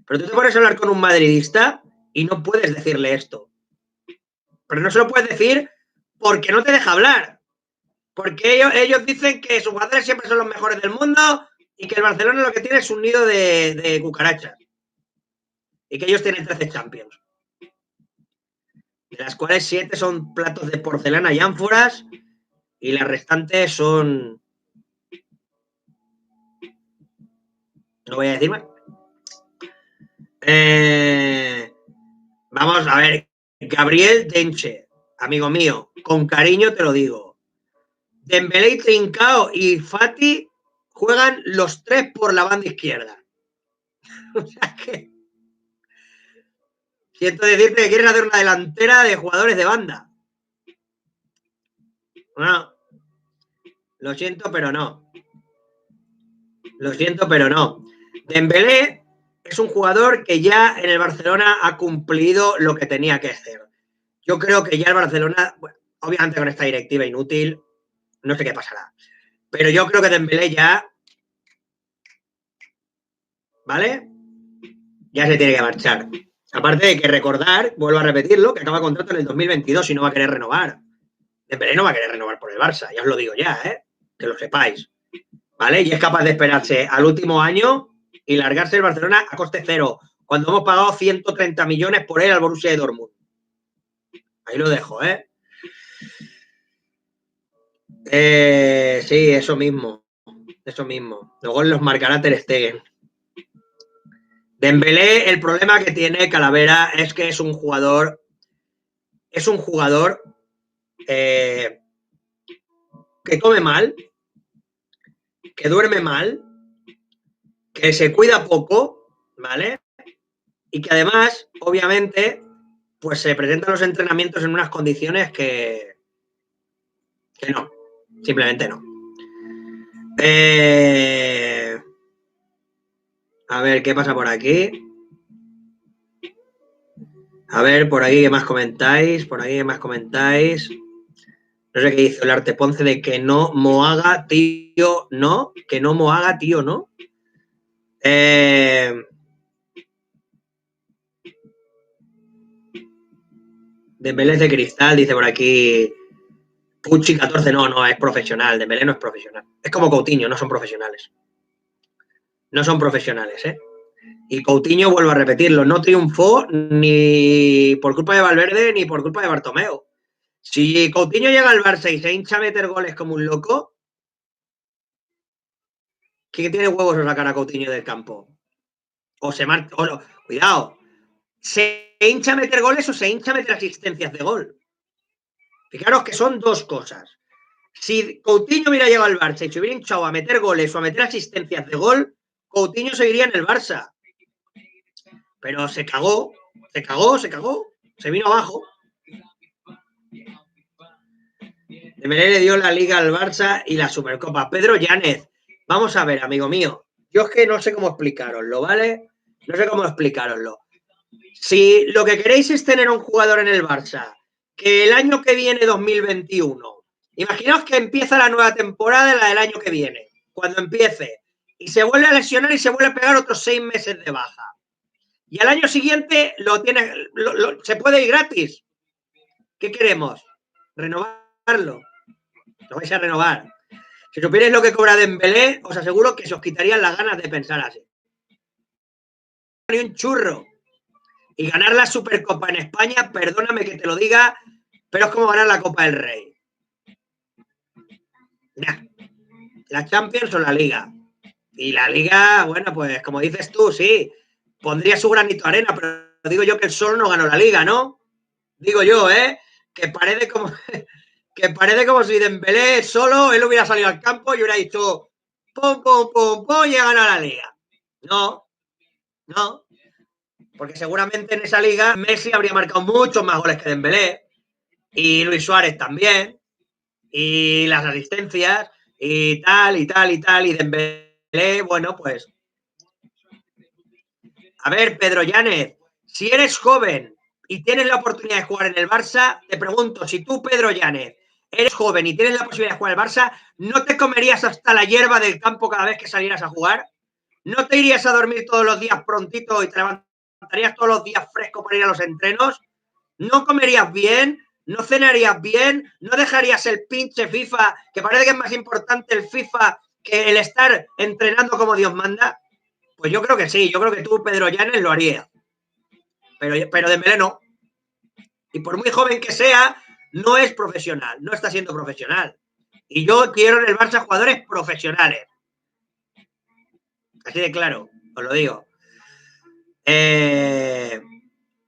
Pero tú te pones a hablar con un madridista y no puedes decirle esto. Pero no se lo puedes decir porque no te deja hablar. Porque ellos dicen que sus jugadores siempre son los mejores del mundo y que el Barcelona lo que tiene es un nido de cucarachas. Y que ellos tienen 13 Champions. De las cuales 7 son platos de porcelana y ánforas y las restantes son... No voy a decir más. Vamos a ver. Gabriel Denche, amigo mío, con cariño te lo digo. Dembélé, Trincao y Fati juegan los 3 por la banda izquierda. O sea que siento decirte que quieren hacer una delantera de jugadores de banda. Bueno, lo siento, pero no. Lo siento, pero no. Dembélé es un jugador que ya en el Barcelona ha cumplido lo que tenía que hacer. Yo creo que ya el Barcelona, bueno, obviamente con esta directiva inútil, no sé qué pasará. Pero yo creo que Dembélé ya, ¿vale? Ya se tiene que marchar. Aparte de que recordar, vuelvo a repetirlo, que acaba contrato en el 2022 y no va a querer renovar. Dembélé no va a querer renovar por el Barça, ya os lo digo ya, ¿eh? Que lo sepáis. ¿Vale? Y es capaz de esperarse al último año y largarse el Barcelona a coste cero, cuando hemos pagado 130 millones por él al Borussia de Dortmund. Ahí lo dejo, ¿eh? Sí, eso mismo. Eso mismo. Luego los marcará Ter Stegen. Dembélé, el problema que tiene Calavera es que es un jugador que come mal, que duerme mal, que se cuida poco, ¿vale? Y que además, obviamente, pues se presentan los entrenamientos en unas condiciones que no, simplemente no. A ver, ¿qué pasa por aquí? A ver, por aquí, ¿qué más comentáis? Por aquí, ¿qué más comentáis? No sé qué dice el Arte Ponce de que no Mohaga, tío, no. Que no Mohaga, tío, no. Dembélé de cristal, dice por aquí. Pucci 14, no, es profesional. Dembélé no es profesional. Es como Coutinho, no son profesionales. No son profesionales, ¿eh? Y Coutinho, vuelvo a repetirlo, no triunfó ni por culpa de Valverde ni por culpa de Bartomeu. Si Coutinho llega al Barça y se hincha a meter goles como un loco, ¿quién tiene huevos a sacar a Coutinho del campo? O se marcha, cuidado, ¿se hincha a meter goles o se hincha a meter asistencias de gol? Fijaros que son 2 cosas. Si Coutinho hubiera llegado al Barça y se hubiera hinchado a meter goles o a meter asistencias de gol, Coutinho seguiría en el Barça. Pero se cagó, se vino abajo. Dembélé le dio la Liga al Barça y la Supercopa. Pedro Yánez, vamos a ver, amigo mío, yo es que no sé cómo explicaroslo, ¿vale? No sé cómo explicaroslo. Si lo que queréis es tener un jugador en el Barça que el año que viene, 2021, imaginaos que empieza la nueva temporada, la del año que viene, cuando empiece, y se vuelve a lesionar y se vuelve a pegar otros 6 meses de baja. Y al año siguiente se puede ir gratis. ¿Qué queremos? Renovarlo. Lo vais a renovar. Si supierais lo que cobra Dembélé, os aseguro que se os quitarían las ganas de pensar así. Ni un churro. Y ganar la Supercopa en España, perdóname que te lo diga, pero es como ganar la Copa del Rey. Nah. La Champions o la Liga. Y la Liga, bueno, pues como dices tú, sí, pondría su granito de arena, pero digo yo que él solo no ganó la Liga, ¿no? Digo yo, ¿eh? Que parece como, que parece como si Dembélé solo, él hubiera salido al campo y hubiera dicho pum, pum, pum, pum, y ha ganado la Liga. No, no. Porque seguramente en esa Liga Messi habría marcado muchos más goles que Dembélé. Y Luis Suárez también. Y las asistencias. Y tal, y tal, y tal. Y Dembélé, bueno, pues... A ver, Pedro Llanes, si eres joven y tienes la oportunidad de jugar en el Barça, te pregunto, si tú, Pedro Llanes, eres joven y tienes la posibilidad de jugar en el Barça, ¿no te comerías hasta la hierba del campo cada vez que salieras a jugar? ¿No te irías a dormir todos los días prontito y te levantarías todos los días fresco para ir a los entrenos? ¿No comerías bien? ¿No cenarías bien? ¿No dejarías el pinche FIFA, que parece que es más importante el FIFA que el estar entrenando como Dios manda? Pues yo creo que sí, yo creo que tú, Pedro Llanes, lo harías. Pero Dembélé no. Y por muy joven que sea, no es profesional, no está siendo profesional. Y yo quiero en el Barça jugadores profesionales. Así de claro, os lo digo.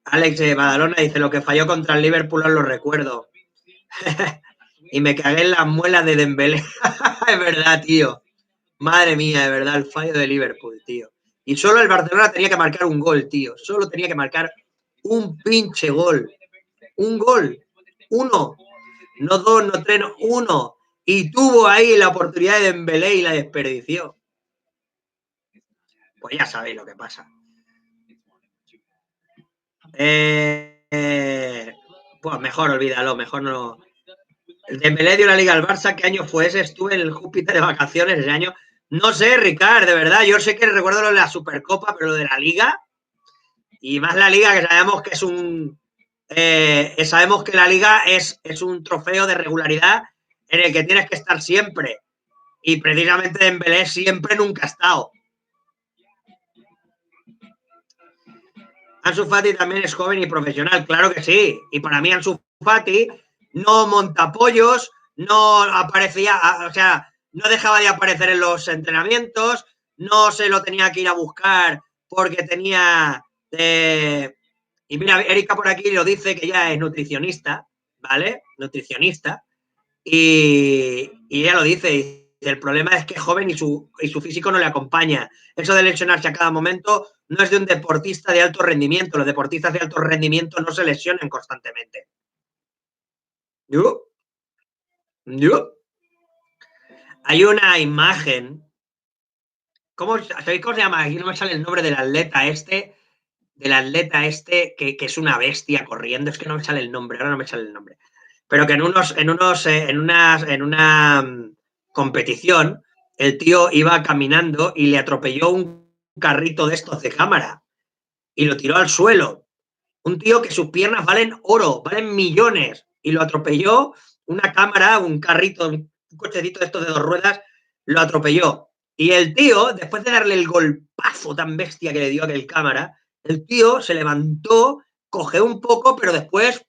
Alex de Badalona dice, lo que falló contra el Liverpool os lo recuerdo. Y me cagué en las muelas de Dembélé. Es verdad, tío. Madre mía, de verdad, el fallo de Liverpool, tío. Y solo el Barcelona tenía que marcar un gol, tío. Solo tenía que marcar un pinche gol. Un gol. Uno. No dos, no tres, no, uno. Y tuvo ahí la oportunidad de Dembélé y la desperdició. Pues ya sabéis lo que pasa. Pues mejor olvídalo, mejor no. El Dembélé dio la Liga al Barça. ¿Qué año fue ese? Estuve en el Júpiter de vacaciones ese año. No sé, Ricard, de verdad. Yo sé que recuerdo lo de la Supercopa, pero lo de la Liga. Y más la Liga, que sabemos que es un... sabemos que la Liga es un trofeo de regularidad en el que tienes que estar siempre. Y precisamente Dembélé siempre nunca ha estado. Ansu Fati también es joven y profesional, claro que sí. Y para mí Ansu Fati no monta pollos, no aparecía, o sea, no dejaba de aparecer en los entrenamientos, no se lo tenía que ir a buscar porque tenía... Y mira, Erika por aquí lo dice que ya es nutricionista, ¿vale? Nutricionista. Y ella lo dice, el problema es que es joven y su físico no le acompaña. Eso de lesionarse a cada momento no es de un deportista de alto rendimiento. Los deportistas de alto rendimiento no se lesionan constantemente. ¿Yo? Hay una imagen. ¿Sabéis cómo se llama? Aquí no me sale el nombre del atleta este. Que es una bestia corriendo. Es que no me sale el nombre. Ahora no me sale el nombre. Pero que en una competición, el tío iba caminando y le atropelló un carrito de estos de cámara y lo tiró al suelo. Un tío que sus piernas valen oro, valen millones, y lo atropelló una cámara, un carrito, un cochecito de estos de dos ruedas, lo atropelló. Y el tío, después de darle el golpazo tan bestia que le dio aquel cámara, el tío se levantó, cogió un poco, pero después,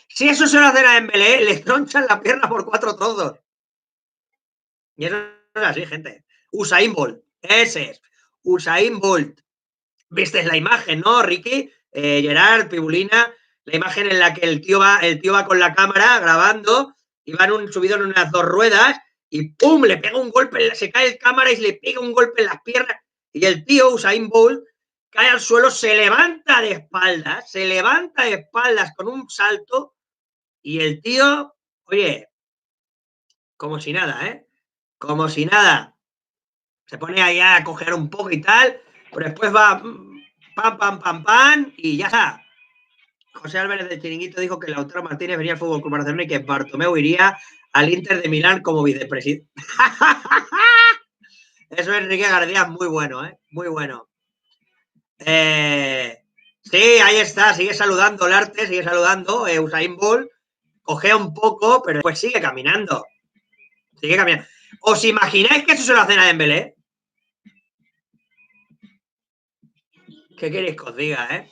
si eso se lo hacen a Dembélé, le tronchan la pierna por 4 trozos. Y eso es así, gente. Usain Bolt, ese es. Usain Bolt. ¿Viste la imagen, no, Ricky? Gerard, Pibulina, la imagen en la que el tío va con la cámara grabando y van subido en unas dos ruedas y ¡pum! Le pega un golpe, se cae el cámara y le pega un golpe en las piernas y el tío, Usain Bolt, cae al suelo, se levanta de espaldas con un salto y el tío, oye, como si nada, ¿eh? Como si nada. Se pone ahí a coger un poco y tal, pero después va pam, pam, pam, pam y ya está. José Álvarez del Chiringuito dijo que Lautaro Martínez venía al Fútbol Club Barcelona y que Bartomeu iría al Inter de Milán como vicepresidente. Eso es Enrique García, muy bueno, ¿eh? Muy bueno. Sí, ahí está, sigue saludando Larte, sigue saludando Usain Bolt, cogea un poco, pero después sigue caminando. Sigue caminando. ¿Os imagináis que eso se lo hacen a Dembélé? ¿Qué queréis que os diga,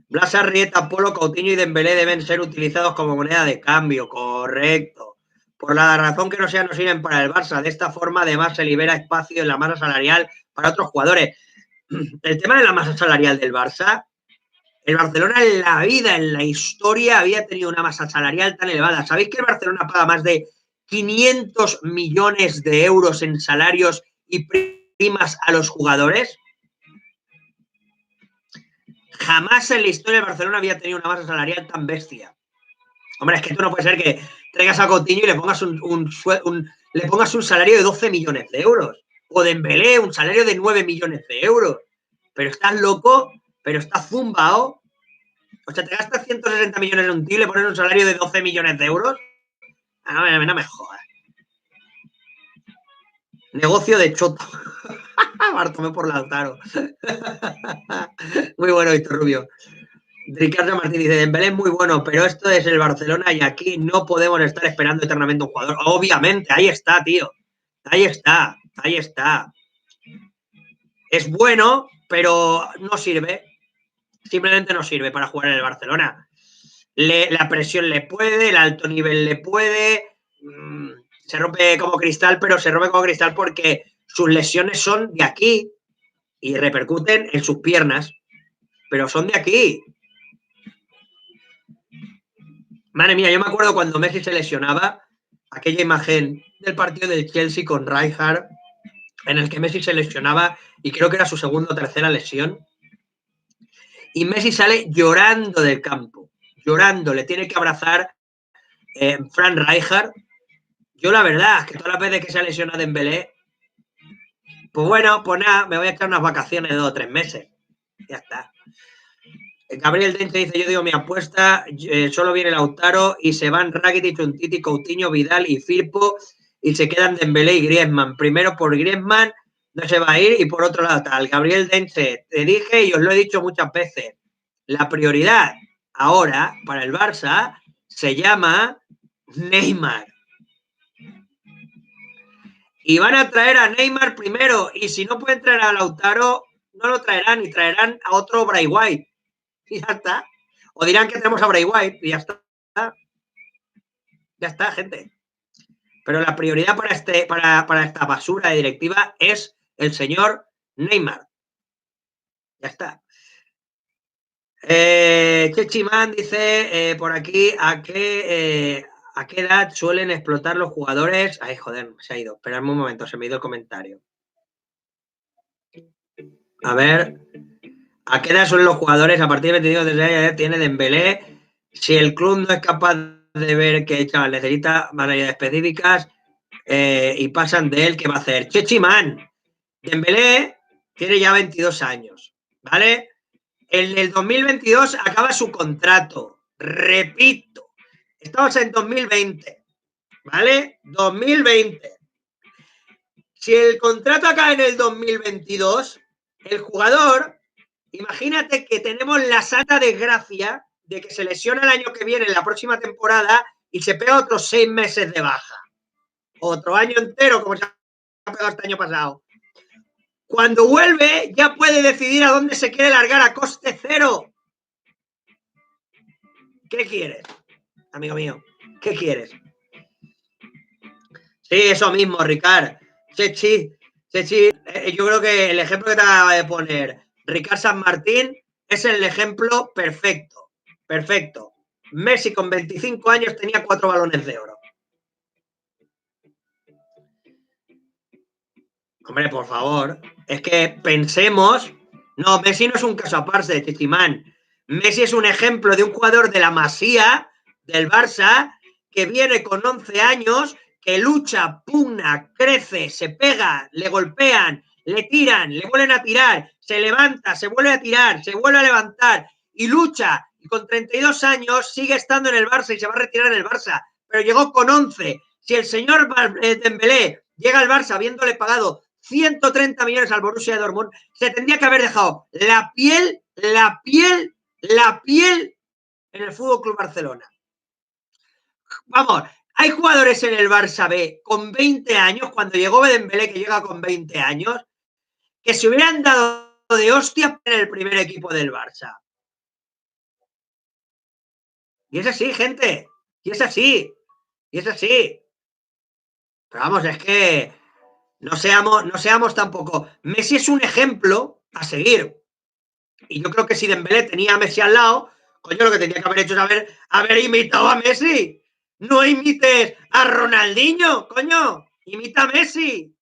Blas Arrieta, Polo, Coutinho y Dembélé deben ser utilizados como moneda de cambio, correcto. Por la razón que no sirven para el Barça. De esta forma, además, se libera espacio en la masa salarial para otros jugadores. El tema de la masa salarial del Barça El Barcelona en la vida, en la historia, había tenido una masa salarial tan elevada. ¿Sabéis que el Barcelona paga más de 500 millones de euros en salarios y primas a los jugadores? Jamás en la historia del Barcelona había tenido una masa salarial tan bestia. Hombre, es que tú no puede ser que traigas a Coutinho y le pongas le pongas un salario de 12 millones de euros. O Dembélé, un salario de 9 millones de euros. Pero estás loco, pero estás zumbao. O sea, te gastas 160 millones en un tío y le pones un salario de 12 millones de euros. No me jodas. Negocio de choto. Bartomeu por Lautaro. Muy bueno, Víctor Rubio. Ricardo Martín dice, Dembélé es muy bueno, pero esto es el Barcelona y aquí no podemos estar esperando eternamente un jugador. Obviamente, ahí está, tío. Ahí está, ahí está. Es bueno, pero no sirve. Simplemente no sirve para jugar en el Barcelona. La presión le puede, el alto nivel le puede. Se rompe como cristal, pero se rompe como cristal porque sus lesiones son de aquí y repercuten en sus piernas, pero son de aquí. Madre mía, yo me acuerdo cuando Messi se lesionaba, aquella imagen del partido del Chelsea con Rijkaard, en el que Messi se lesionaba y creo que era su segunda o tercera lesión, y Messi sale llorando del campo, llorando, le tiene que abrazar Frank Rijkaard. Yo la verdad es que todas las veces que se ha lesionado Dembélé, pues bueno, pues nada, me voy a echar unas vacaciones de 2 o 3 meses. Ya está. Gabriel Dente dice, yo digo mi apuesta, solo viene Lautaro y se van Rakitic, Umtiti, Coutinho, Vidal y Firpo y se quedan Dembélé y Griezmann. Primero por Griezmann no se va a ir y por otro lado tal. Gabriel Dente, te dije y os lo he dicho muchas veces, la prioridad ahora para el Barça se llama Neymar. Y van a traer a Neymar primero y si no pueden traer a Lautaro, no lo traerán y traerán a otro Bray White. Y ya está. O dirán que tenemos a Bray White y ya está. Ya está, gente. Pero la prioridad para esta basura de directiva es el señor Neymar. Ya está. Chechiman dice por aquí ¿a qué edad suelen explotar los jugadores? Ay, joder, se ha ido. Esperadme un momento, se me ha ido el comentario. A ver. ¿A qué edad son los jugadores? A partir de 22 de tiene Dembélé. Si el club no es capaz de ver que chaval necesita maneras específicas y pasan de él, ¿qué va a hacer? Chechiman. Dembélé tiene ya 22 años, ¿vale? En el 2022 acaba su contrato. Repito, estamos en 2020, ¿vale? 2020. Si el contrato acaba en el 2022, el jugador... Imagínate que tenemos la santa desgracia de que se lesiona el año que viene, en la próxima temporada, y se pega otros 6 meses de baja. Otro año entero, como se ha pegado este año pasado. Cuando vuelve, ya puede decidir a dónde se quiere largar a coste cero. ¿Qué quieres, amigo mío? ¿Qué quieres? Sí, eso mismo, Ricard. Chechi. Yo creo que el ejemplo que te acaba de poner Ricard San Martín es el ejemplo perfecto. Perfecto. Messi con 25 años tenía 4 balones de oro. Hombre, por favor. Es que pensemos... No, Messi no es un caso aparte de Chichimán. Messi es un ejemplo de un jugador de la Masía, del Barça, que viene con 11 años, que lucha, pugna, crece, se pega, le golpean, le tiran, le vuelven a tirar, se levanta, se vuelve a tirar, se vuelve a levantar y lucha. Y con 32 años sigue estando en el Barça y se va a retirar en el Barça. Pero llegó con 11. Si el señor Dembélé llega al Barça habiéndole pagado 130 millones al Borussia Dortmund, se tendría que haber dejado la piel en el Fútbol Club Barcelona. Vamos, hay jugadores en el Barça B con 20 años, cuando llegó Dembélé, que llega con 20 años, que se hubieran dado de hostias en el primer equipo del Barça. Y es así, gente. Y es así. Y es así. Pero vamos, es que no seamos tampoco. Messi es un ejemplo a seguir. Y yo creo que si Dembélé tenía a Messi al lado, coño, lo que tenía que haber hecho es haber imitado a Messi. No imites a Ronaldinho, coño. Imita a Messi.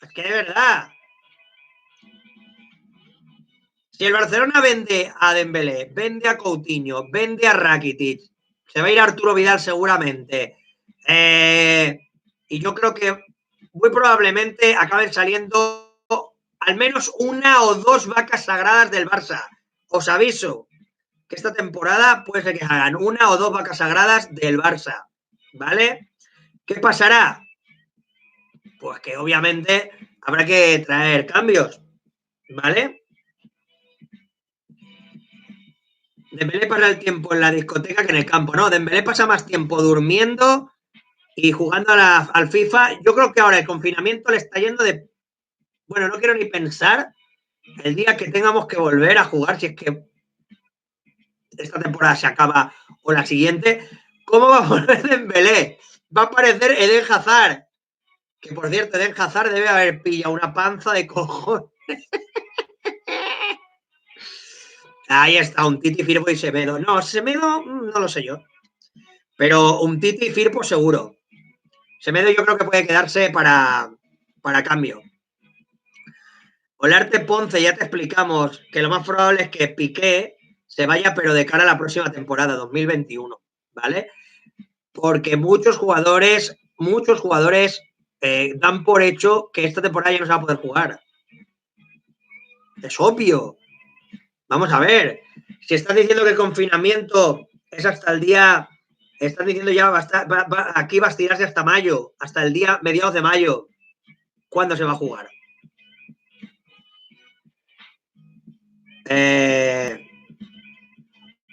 Es que de verdad. Si el Barcelona vende a Dembélé, vende a Coutinho, vende a Rakitic, se va a ir Arturo Vidal seguramente. Y yo creo que muy probablemente acaben saliendo al menos una o dos vacas sagradas del Barça. Os aviso que esta temporada puede ser que hagan una o dos vacas sagradas del Barça. ¿Vale? ¿Qué pasará? Pues que obviamente habrá que traer cambios. ¿Vale? Dembélé pasa el tiempo en la discoteca que en el campo, ¿no? Dembélé pasa más tiempo durmiendo y jugando al FIFA. Yo creo que ahora el confinamiento le está yendo de... Bueno, no quiero ni pensar el día que tengamos que volver a jugar, si es que esta temporada se acaba o la siguiente, ¿cómo va a volver Dembélé? Va a aparecer Eden Hazard, que por cierto, Eden Hazard debe haber pillado una panza de cojones. Ahí está, un Titi, Firpo y Semedo. No, Semedo no lo sé yo. Pero un Titi y Firpo seguro. Semedo yo creo que puede quedarse para cambio. Olarte Ponce, ya te explicamos que lo más probable es que Piqué se vaya, pero de cara a la próxima temporada, 2021, ¿vale? Porque muchos jugadores dan por hecho que esta temporada ya no se va a poder jugar. Es obvio. Vamos a ver. Si estás diciendo que el confinamiento es hasta el día... Estás diciendo ya, aquí va a estirarse hasta mayo, hasta el día mediados de mayo. ¿Cuándo se va a jugar?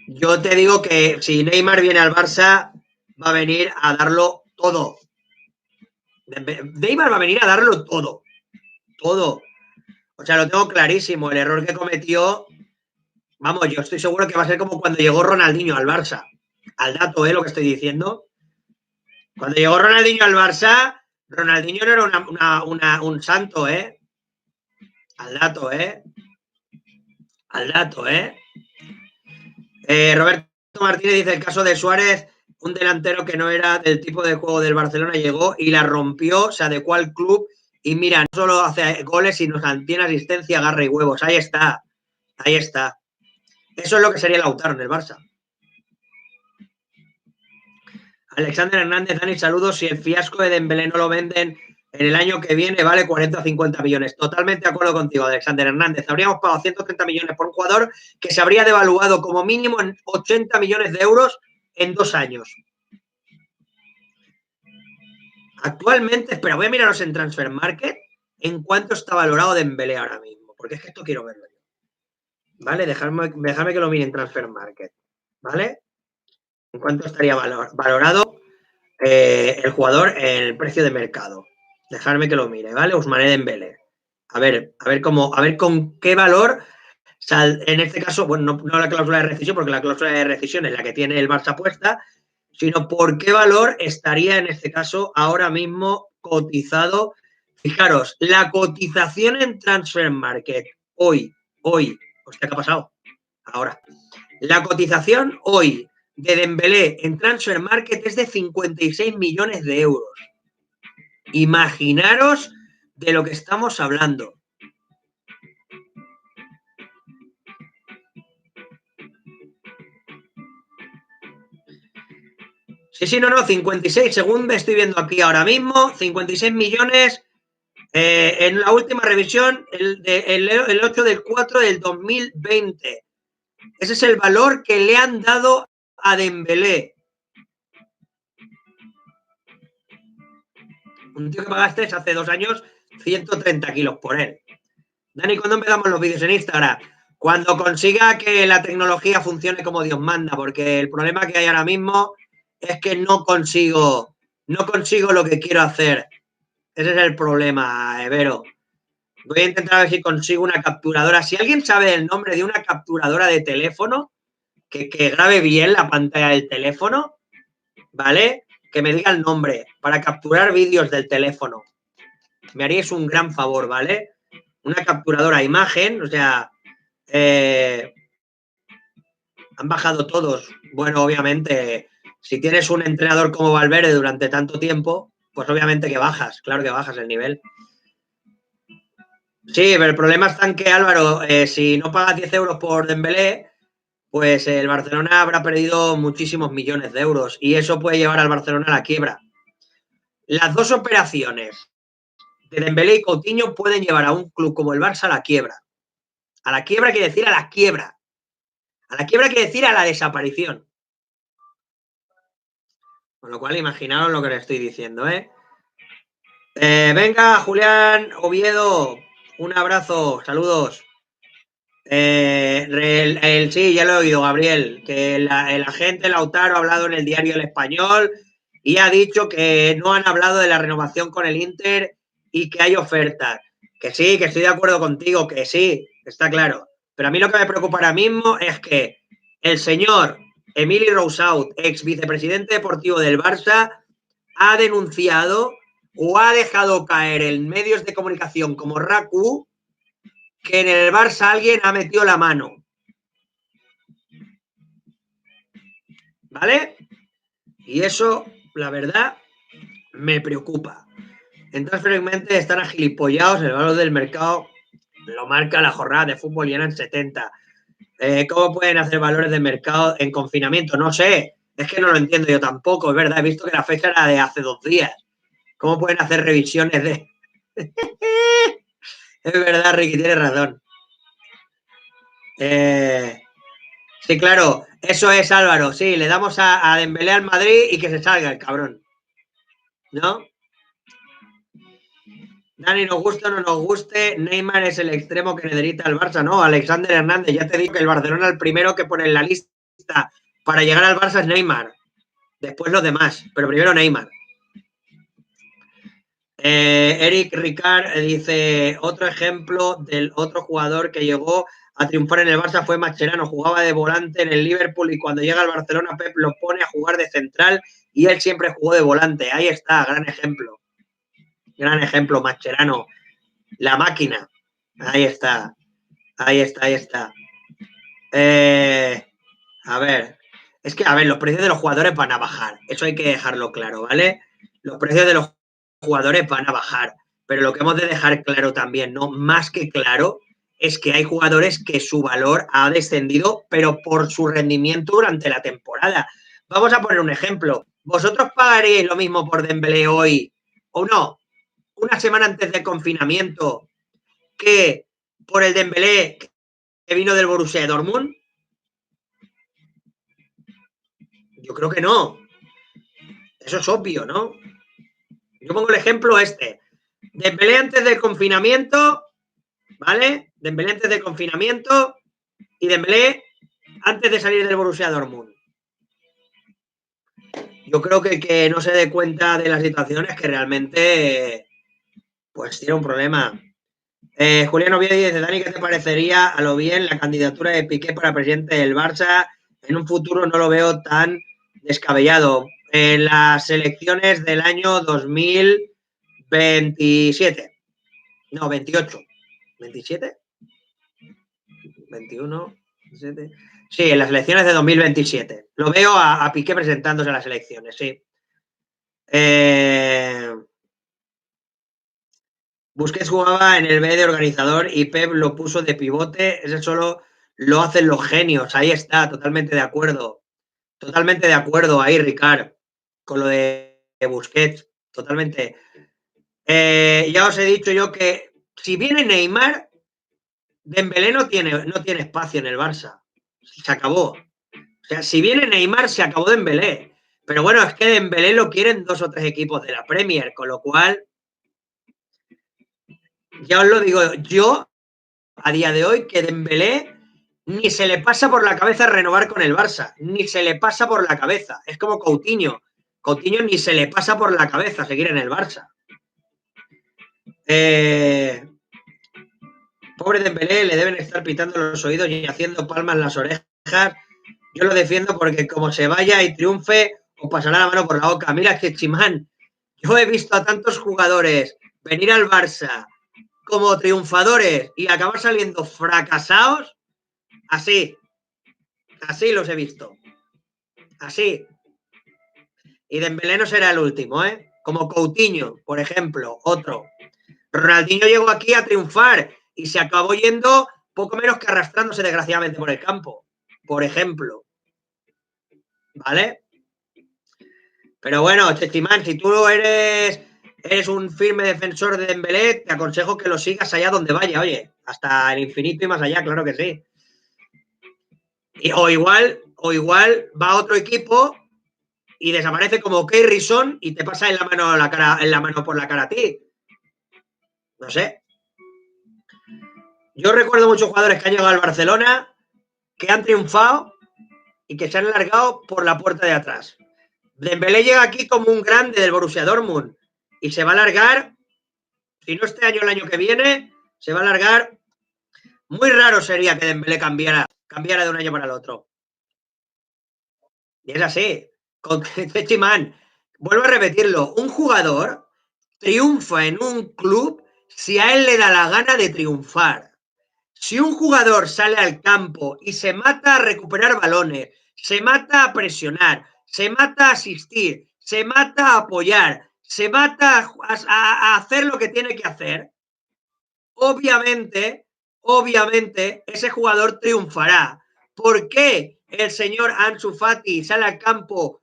Yo te digo que si Neymar viene al Barça, va a venir a darlo todo. Neymar va a venir a darlo todo. Todo. O sea, lo tengo clarísimo. El error que cometió, vamos, yo estoy seguro que va a ser como cuando llegó Ronaldinho al Barça. Al dato, lo que estoy diciendo. Cuando llegó Ronaldinho al Barça, Ronaldinho no era un santo, Al dato, Al dato, Roberto Martínez dice el caso de Suárez, un delantero que no era del tipo de juego del Barcelona, llegó y la rompió, se adecuó al club y mira, no solo hace goles, sino tiene asistencia, garra y huevos. Ahí está, ahí está. Eso es lo que sería Lautaro en el Barça. Alexander Hernández, Dani, saludos. Si el fiasco de Dembélé no lo venden en el año que viene, vale 40 o 50 millones. Totalmente de acuerdo contigo, Alexander Hernández. Habríamos pagado 130 millones por un jugador que se habría devaluado como mínimo en 80 millones de euros en 2 años. Actualmente, espera, voy a miraros en Transfer Market en cuánto está valorado Dembélé ahora mismo, porque es que esto quiero verlo yo. ¿Vale? Dejadme que lo mire en Transfer Market. ¿Vale? ¿En cuánto estaría valorado el jugador en el precio de mercado? Dejadme que lo mire, ¿vale? Ousmane Dembélé. A ver con qué valor en este caso, bueno, no la cláusula de rescisión, porque la cláusula de rescisión es la que tiene el Barça puesta, sino por qué valor estaría en este caso ahora mismo cotizado. Fijaros, la cotización en Transfer Market hoy, hostia, ¿qué ha pasado? Ahora, la cotización hoy de Dembélé en Transfer Market es de 56 millones de euros. Imaginaros de lo que estamos hablando. Sí, no, 56, según me estoy viendo aquí ahora mismo, 56 millones en la última revisión, el 8 del 4 del 2020. Ese es el valor que le han dado a Dembélé. Un tío que pagaste hace 2 años 130 kilos por él. Dani, ¿cuándo empezamos los vídeos en Instagram? Cuando consiga que la tecnología funcione como Dios manda, porque el problema que hay ahora mismo es que no consigo lo que quiero hacer. Ese es el problema, Vero. Voy a intentar ver si consigo una capturadora. Si alguien sabe el nombre de una capturadora de teléfono que grabe bien la pantalla del teléfono, ¿vale? Que me diga el nombre para capturar vídeos del teléfono. Me haríais un gran favor, ¿vale? Una capturadora imagen, o sea, Han bajado todos. Bueno, obviamente, si tienes un entrenador como Valverde durante tanto tiempo, pues obviamente que bajas, claro que bajas el nivel. Sí, pero el problema está en que, Álvaro, si no pagas 10 euros por Dembélé, pues el Barcelona habrá perdido muchísimos millones de euros y eso puede llevar al Barcelona a la quiebra. Las dos operaciones de Dembélé y Coutinho pueden llevar a un club como el Barça a la quiebra. A la quiebra quiere decir a la quiebra. A la quiebra quiere decir a la desaparición. Con lo cual, imaginaos lo que le estoy diciendo, ¿eh? Venga, Julián Oviedo, un abrazo, saludos. Sí, ya lo he oído, Gabriel, que el agente Lautaro ha hablado en el diario El Español y ha dicho que no han hablado de la renovación con el Inter y que hay ofertas. Que sí, que estoy de acuerdo contigo, que sí, está claro. Pero a mí lo que me preocupa ahora mismo es que el señor Emili Roussaut, ex vicepresidente deportivo del Barça, ha denunciado o ha dejado caer en medios de comunicación como RACU que en el Barça alguien ha metido la mano. ¿Vale? Y eso, la verdad, me preocupa. Entonces, frecuentemente están agilipollados, el valor del mercado lo marca la jornada de fútbol y eran 70. ¿Cómo pueden hacer valores de mercado en confinamiento? No sé, es que no lo entiendo yo tampoco, es verdad, he visto que la fecha era de hace 2 días. ¿Cómo pueden hacer revisiones de...? Es verdad, Ricky, tienes razón. Sí, claro, eso es, Álvaro. Sí, le damos a Dembélé al Madrid y que se salga el cabrón. ¿No? Dani, nos gusta o no nos guste, Neymar es el extremo que necesita el Barça, ¿no? Alexander Hernández, ya te digo que el Barcelona el primero que pone en la lista para llegar al Barça es Neymar. Después los demás, pero primero Neymar. Eric Ricard dice, otro ejemplo del otro jugador que llegó a triunfar en el Barça fue Mascherano, jugaba de volante en el Liverpool y cuando llega al Barcelona Pep lo pone a jugar de central y él siempre jugó de volante. Ahí está, gran ejemplo. Gran ejemplo, Mascherano. La máquina. Ahí está. Ahí está, ahí está. A ver. Es que, a ver, los precios de los jugadores van a bajar. Eso hay que dejarlo claro, ¿vale? Los precios de los jugadores van a bajar. Pero lo que hemos de dejar claro también, ¿no? Más que claro, es que hay jugadores que su valor ha descendido, pero por su rendimiento durante la temporada. Vamos a poner un ejemplo. ¿Vosotros pagaríais lo mismo por Dembélé hoy o no? Una semana antes del confinamiento que por el Dembélé que vino del Borussia Dortmund? Yo creo que no. Eso es obvio, ¿no? Yo pongo el ejemplo este. Dembélé antes del confinamiento, ¿vale? Dembélé antes del confinamiento y Dembélé antes de salir del Borussia Dortmund. Yo creo que el que no se dé cuenta de la situación es que realmente pues tiene un problema. Julián Oviedo dice, Dani, ¿qué te parecería a lo bien la candidatura de Piqué para presidente del Barça? En un futuro no lo veo tan descabellado. En las elecciones del año 2027. No, 28. ¿27? 21, 27. Sí, en las elecciones de 2027. Lo veo a Piqué presentándose a las elecciones, sí. Busquets jugaba en el B de organizador y Pep lo puso de pivote. Ese solo lo hacen los genios. Ahí está, totalmente de acuerdo. Totalmente de acuerdo ahí, Ricard, con lo de Busquets. Totalmente. Ya os he dicho yo que si viene Neymar, Dembélé no tiene espacio en el Barça. Se acabó. O sea, si viene Neymar, se acabó Dembélé. Pero bueno, es que Dembélé lo quieren 2 o 3 equipos de la Premier, con lo cual, ya os lo digo yo, a día de hoy, que Dembélé ni se le pasa por la cabeza renovar con el Barça, ni se le pasa por la cabeza. Es como Coutinho. Coutinho ni se le pasa por la cabeza seguir en el Barça. Pobre Dembélé, le deben estar pitando los oídos y haciendo palmas en las orejas. Yo lo defiendo porque como se vaya y triunfe, os pasará la mano por la boca. Mira que Chimán, yo he visto a tantos jugadores venir al Barça como triunfadores y acabar saliendo fracasados Así. Así los he visto. Así. Y Dembélé no será el último, ¿eh? Como Coutinho, por ejemplo, otro. Ronaldinho llegó aquí a triunfar y se acabó yendo poco menos que arrastrándose desgraciadamente por el campo, por ejemplo. ¿Vale? Pero bueno, Chechimán, si tú eres un firme defensor de Dembélé, te aconsejo que lo sigas allá donde vaya, oye, hasta el infinito y más allá, claro que sí. O igual va a otro equipo y desaparece como Kerry Son y te pasa en la mano por la cara a ti. No sé. Yo recuerdo muchos jugadores que han llegado al Barcelona, que han triunfado y que se han largado por la puerta de atrás. Dembélé llega aquí como un grande del Borussia Dortmund y se va a largar, si no este año, el año que viene, se va a largar. Muy raro sería que Dembélé cambiara de un año para el otro. Y es así. Con Chechimán, vuelvo a repetirlo, un jugador triunfa en un club si a él le da la gana de triunfar. Si un jugador sale al campo y se mata a recuperar balones, se mata a presionar, se mata a asistir, se mata a apoyar, se mata a hacer lo que tiene que hacer, obviamente, ese jugador triunfará. ¿Por qué el señor Ansu Fati sale al campo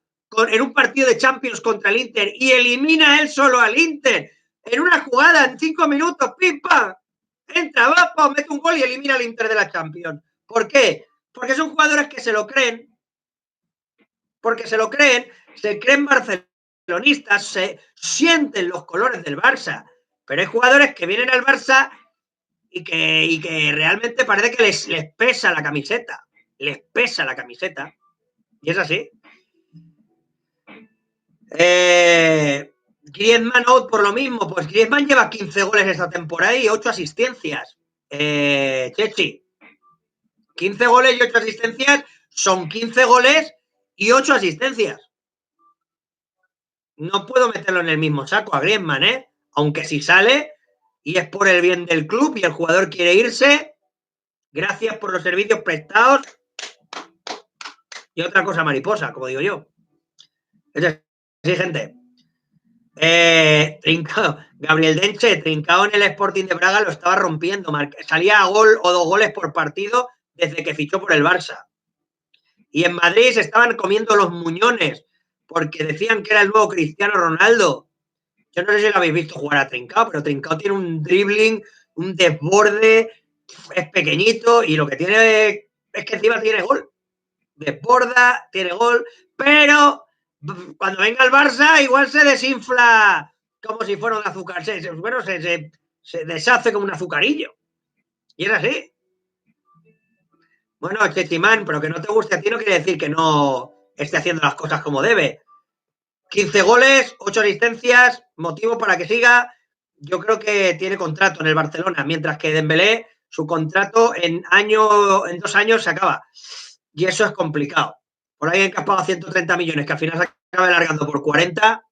en un partido de Champions contra el Inter y elimina él solo al Inter en una jugada en 5 minutos? ¡Pimpa! Entra, va, mete un gol y elimina al Inter de la Champions. ¿Por qué? Porque son jugadores que se lo creen, se creen barcelonistas, se sienten los colores del Barça, pero hay jugadores que vienen al Barça y que realmente parece que les pesa la camiseta, y es así. Griezmann out por lo mismo, pues Griezmann lleva 15 goles esta temporada y 8 asistencias. Chechi, 15 goles y 8 asistencias son 15 goles y 8 asistencias. No puedo meterlo en el mismo saco a Griezmann, ¿eh? Aunque si sale y es por el bien del club y el jugador quiere irse, gracias por los servicios prestados y otra cosa mariposa, como digo yo. Es así, gente. Trincao, Gabriel Denche, Trincao en el Sporting de Braga lo estaba rompiendo. Salía a gol o 2 goles por partido desde que fichó por el Barça. Y en Madrid se estaban comiendo los muñones porque decían que era el nuevo Cristiano Ronaldo. Yo no sé si lo habéis visto jugar a Trincao, pero Trincao tiene un dribbling, un desborde, es pequeñito y lo que tiene es que encima tiene gol. Desborda, tiene gol, pero cuando venga el Barça igual se desinfla como si fuera un azúcar. Se deshace como un azucarillo. Y es así. Bueno, Chechimán, pero que no te guste a ti no quiere decir que no esté haciendo las cosas como debe. 15 goles, 8 asistencias, motivo para que siga. Yo creo que tiene contrato en el Barcelona, mientras que Dembélé, su contrato en 2 años se acaba. Y eso es complicado. Por ahí han capado 130 millones, que al final se acaba alargando por 40.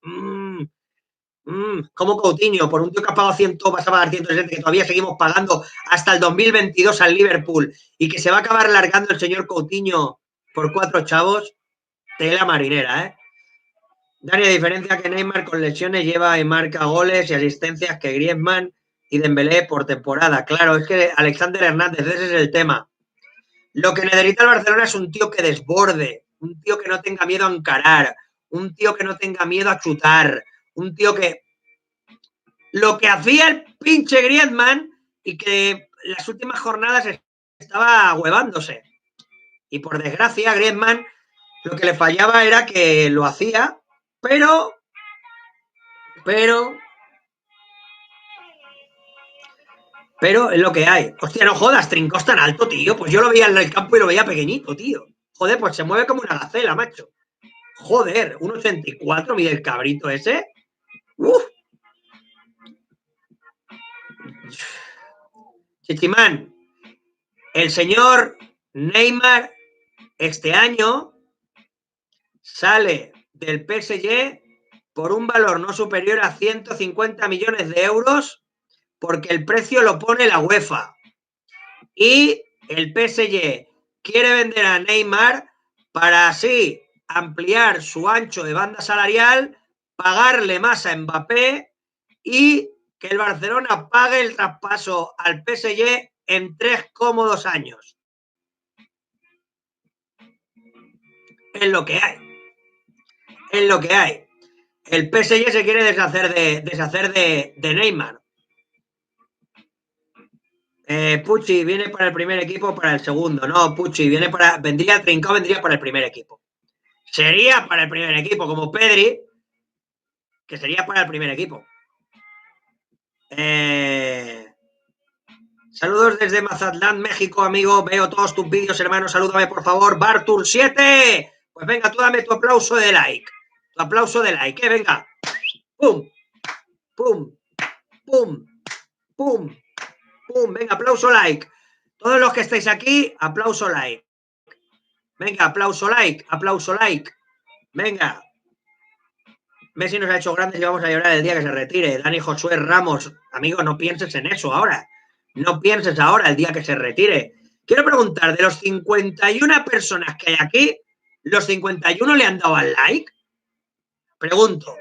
Como Coutinho, por un tío que ha pagado 100, vas a pagar 160, que todavía seguimos pagando hasta el 2022 al Liverpool, y que se va a acabar largando el señor Coutinho por 4 chavos. Tela marinera, ¿eh? Dani, a diferencia que Neymar con lesiones lleva y marca goles y asistencias que Griezmann y Dembélé por temporada. Claro, es que Alexander Hernández, ese es el tema. Lo que necesita el Barcelona es un tío que desborde, un tío que no tenga miedo a encarar, un tío que no tenga miedo a chutar, un tío que... Lo que hacía el pinche Griezmann y que las últimas jornadas estaba huevándose. Y por desgracia, Griezmann lo que le fallaba era que lo hacía, pero es lo que hay. Hostia, no jodas, Trincao es tan alto, tío. Pues yo lo veía en el campo y lo veía pequeñito, tío. Joder, pues se mueve como una gacela, macho. Joder, 1,84 mide el cabrito ese. Uf. Chichimán, el señor Neymar este año sale del PSG por un valor no superior a 150 millones de euros porque el precio lo pone la UEFA. Y el PSG quiere vender a Neymar para así ampliar su ancho de banda salarial, pagarle más a Mbappé y que el Barcelona pague el traspaso al PSG en 3 cómodos años. Es lo que hay. Es lo que hay. El PSG se quiere deshacer de Neymar. Pucci viene para el primer equipo o para el segundo. No, Pucci vendría Trincao, vendría para el primer equipo. Sería para el primer equipo, como Pedri, que sería para el primer equipo. Saludos desde Mazatlán, México, amigo. Veo todos tus vídeos, hermano. Salúdame, por favor. Bartur7. Pues venga, tú dame tu aplauso de like. Tu aplauso de like, venga. Pum, pum, pum, pum, pum. Venga, aplauso like. Todos los que estáis aquí, aplauso like. Venga, aplauso like, aplauso like. Venga. Messi nos ha hecho grandes y vamos a llorar el día que se retire. Dani Josué Ramos. Amigo, no pienses en eso ahora. No pienses ahora el día que se retire. Quiero preguntar, de los 51 personas que hay aquí, ¿los 51 le han dado al like? Pregunto.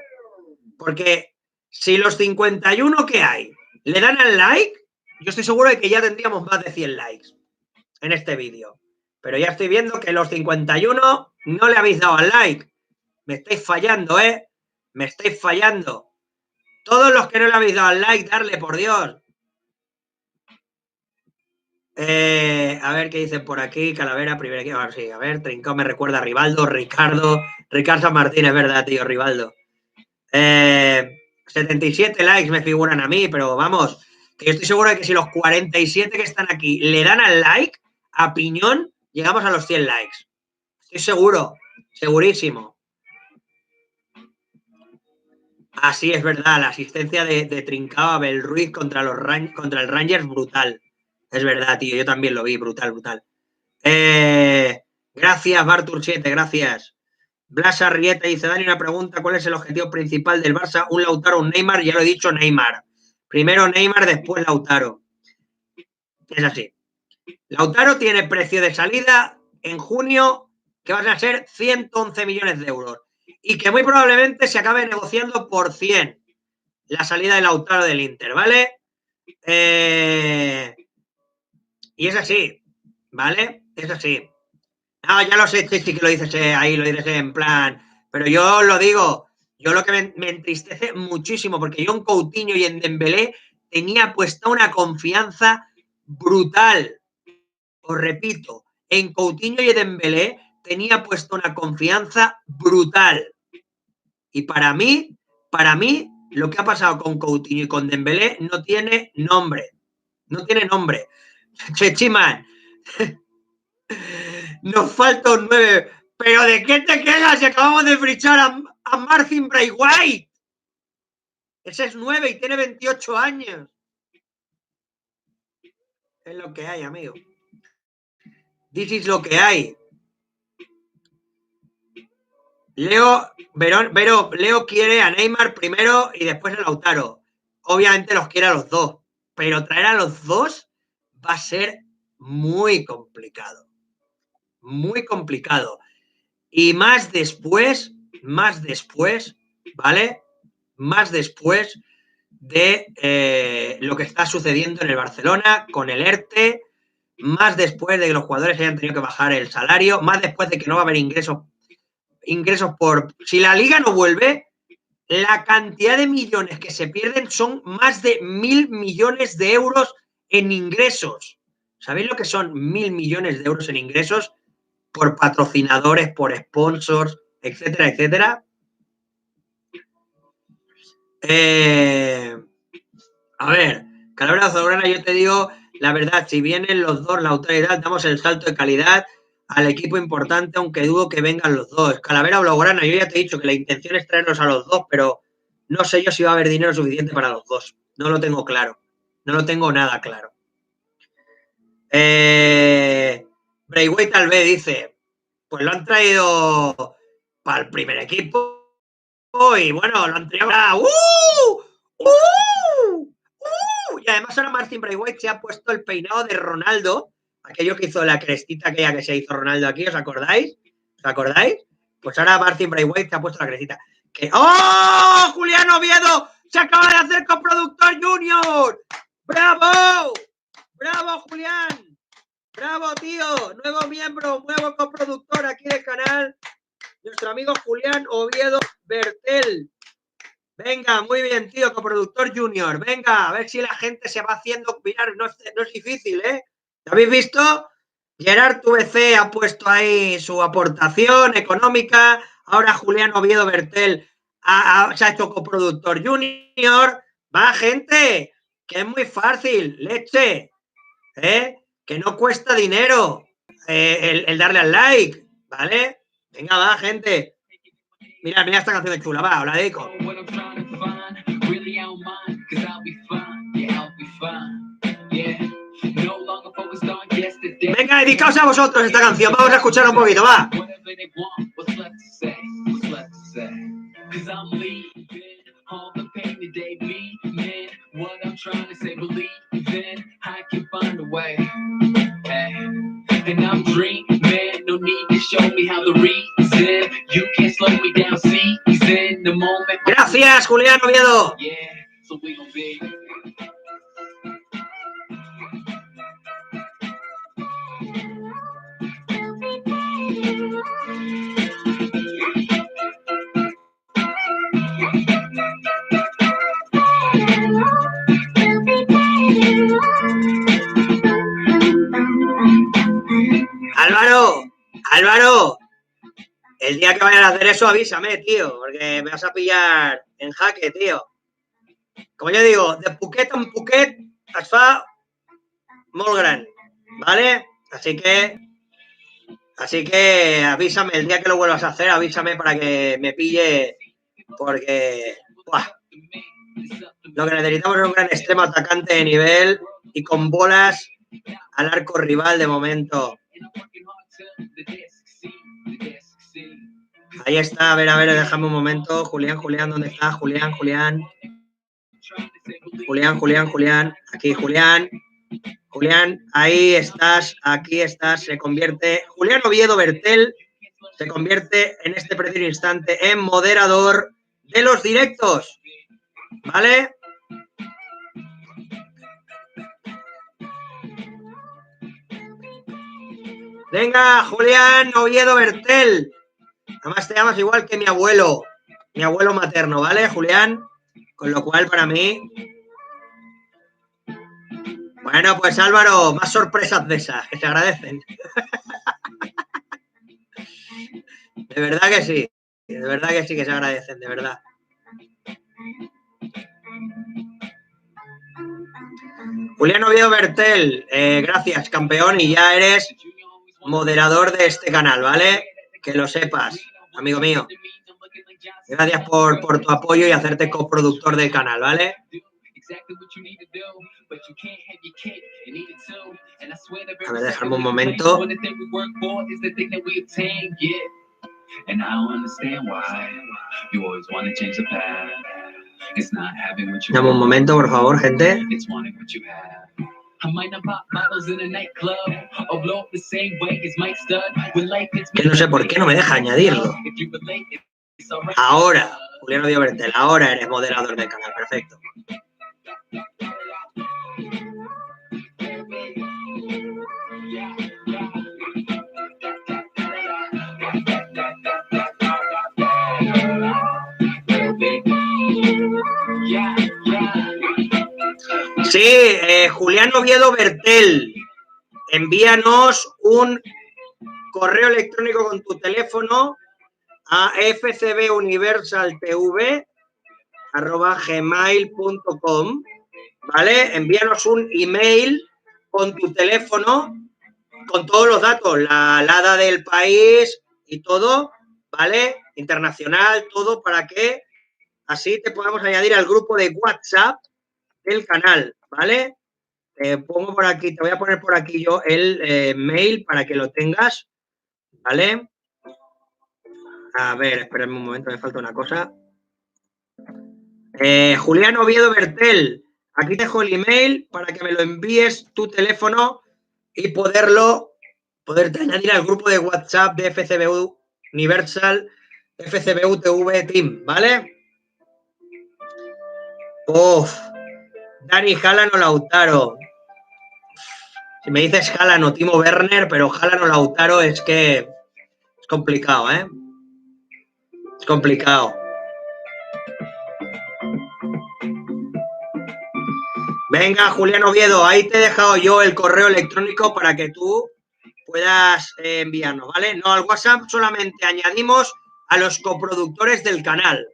Porque si los 51 que hay le dan al like, yo estoy seguro de que ya tendríamos más de 100 likes en este vídeo. Pero ya estoy viendo que los 51 no le habéis dado al like. Me estáis fallando, ¿eh? Me estáis fallando. Todos los que no le habéis dado al like, darle, por Dios. A ver qué dicen por aquí. Calavera, primero equipo. Sí, a ver, Trincao me recuerda a Rivaldo, Ricardo San Martín, es verdad, tío, Rivaldo. 77 likes me figuran a mí, pero vamos, que yo estoy seguro de que si los 47 que están aquí le dan al like, a piñón, llegamos a los 100 likes. Estoy seguro, segurísimo. Así es verdad, la asistencia de Trincao a Belruiz contra el Rangers, brutal. Es verdad, tío, yo también lo vi, brutal, brutal. Gracias, Bartur7, gracias. Blas Arrieta dice, Dani, una pregunta, ¿cuál es el objetivo principal del Barça? ¿Un Lautaro, un Neymar? Ya lo he dicho, Neymar. Primero Neymar, después Lautaro. Es así. Lautaro tiene precio de salida en junio que van a ser 111 millones de euros y que muy probablemente se acabe negociando por 100 la salida de Lautaro del Inter, ¿vale? Y es así, ¿vale? Es así. No, ya lo sé, sí que lo dices ahí, lo dices en plan, pero yo lo digo, yo lo que me entristece muchísimo, porque yo en Coutinho y en Dembélé tenía puesta una confianza brutal. Os repito, en Coutinho y en Dembélé tenía puesta una confianza brutal. Y para mí, lo que ha pasado con Coutinho y con Dembélé no tiene nombre. No tiene nombre. Chechiman. Nos falta un 9. ¿Pero de qué te quedas si acabamos de fichar a Marcin Braithwaite? Ese es 9 y tiene 28 años. Es lo que hay, amigo. This is lo que hay. Leo quiere a Neymar primero y después a Lautaro. Obviamente los quiere a los dos, pero traer a los dos va a ser muy complicado. Muy complicado. Y más después, ¿vale? Más después de lo que está sucediendo en el Barcelona con el ERTE, más después de que los jugadores hayan tenido que bajar el salario, más después de que no va a haber ingresos por... Si la liga no vuelve, la cantidad de millones que se pierden son más de 1.000 millones de euros en ingresos. ¿Sabéis lo que son 1.000 millones de euros en ingresos? Por patrocinadores, por sponsors, etcétera, etcétera. A ver, Calavera Azulgrana, yo te digo la verdad, si vienen los dos, la autoridad, damos el salto de calidad al equipo importante, aunque dudo que vengan los dos. Calavera Blaugrana, yo ya te he dicho que la intención es traerlos a los dos, pero no sé yo si va a haber dinero suficiente para los dos. No lo tengo claro. No lo tengo nada claro. Braithwaite tal vez dice, pues lo han traído para el primer equipo y bueno, lo han traído para... Y además ahora Marcin Braithwaite se ha puesto el peinado de Ronaldo aquello que hizo la crestita aquella que se hizo Ronaldo aquí, ¿os acordáis? ¿Os acordáis? Pues ahora Martin Braithwaite te ha puesto la crestita. ¡Oh! ¡Julián Oviedo! ¡Se acaba de hacer coproductor junior! ¡Bravo! ¡Bravo, Julián! ¡Bravo, tío! Nuevo miembro, nuevo coproductor aquí del canal. Nuestro amigo Julián Oviedo Bertel. Venga, muy bien, tío, coproductor junior. Venga, a ver si la gente se va haciendo. Mirar, no es difícil, ¿eh? ¿Habéis visto? Gerard VC ha puesto ahí su aportación económica. Ahora Julián Oviedo Bertel se ha hecho coproductor junior. Va, gente, que es muy fácil, leche, ¿eh? Que no cuesta dinero el darle al like, ¿vale? Venga, va, gente. Mira, mira esta canción de chula, va, os la dedico. Venga, dedicaos a vosotros esta canción, vamos a escucharla un poquito, va. And I'm dreaming, no need to show me how the reason. You can't slow me down, season the moment. Gracias, Julián Oviedo. Yeah, so we gon' be. Álvaro, el día que vayan a hacer eso avísame, tío, porque me vas a pillar en jaque, tío. Como yo digo, de Phuket en Phuket es fa molt gran, ¿vale? Así que avísame, el día que lo vuelvas a hacer, avísame para que me pille, porque ¡buah! Lo que necesitamos es un gran extremo atacante de nivel y con bolas al arco rival de momento. Ahí está, a ver, déjame un momento. Julián, ¿dónde está? Julián. Aquí, Julián, ahí estás, aquí estás, se convierte. Julián Oviedo Bertel se convierte en este preciso instante en moderador de los directos, ¿vale? Venga, Julián Oviedo Bertel. Además te llamas igual que mi abuelo materno, ¿vale, Julián? Con lo cual, para mí... Bueno, pues Álvaro, más sorpresas de esas, que se agradecen. De verdad que sí, que se agradecen, de verdad. Julián Oviedo Bertel, gracias, campeón, y ya eres moderador de este canal, ¿vale? Que lo sepas, amigo mío. Gracias por tu apoyo y hacerte coproductor del canal, ¿vale? A ver, déjame un momento. Dame un momento, por favor, gente. Que no sé por qué no me deja añadirlo. Ahora, Julián Oviedo Bertel, ahora eres moderador del canal, perfecto. Sí, Julián Oviedo Bertel, envíanos un correo electrónico con tu teléfono a fcbuniversaltv@gmail.com, ¿vale? Envíanos un email con tu teléfono, con todos los datos, la ADA del país y todo, ¿vale? Internacional, todo, para que así te podamos añadir al grupo de WhatsApp del canal, ¿vale? Pongo por aquí, te voy a poner por aquí yo el mail para que lo tengas, ¿vale? A ver, espérame un momento, me falta una cosa. Julián Oviedo Bertel, aquí te dejo el email para que me lo envíes tu teléfono y poderte añadir al grupo de WhatsApp de FCBU Universal, FCBU TV Team, ¿vale? Uf, Dani, Jalan o Lautaro. Si me dices Jalan o Timo Werner, pero Jalan o Lautaro es que es complicado, ¿eh? Es complicado. Venga, Julián Oviedo, ahí te he dejado yo el correo electrónico para que tú puedas enviarnos, ¿vale? No, al WhatsApp solamente añadimos a los coproductores del canal.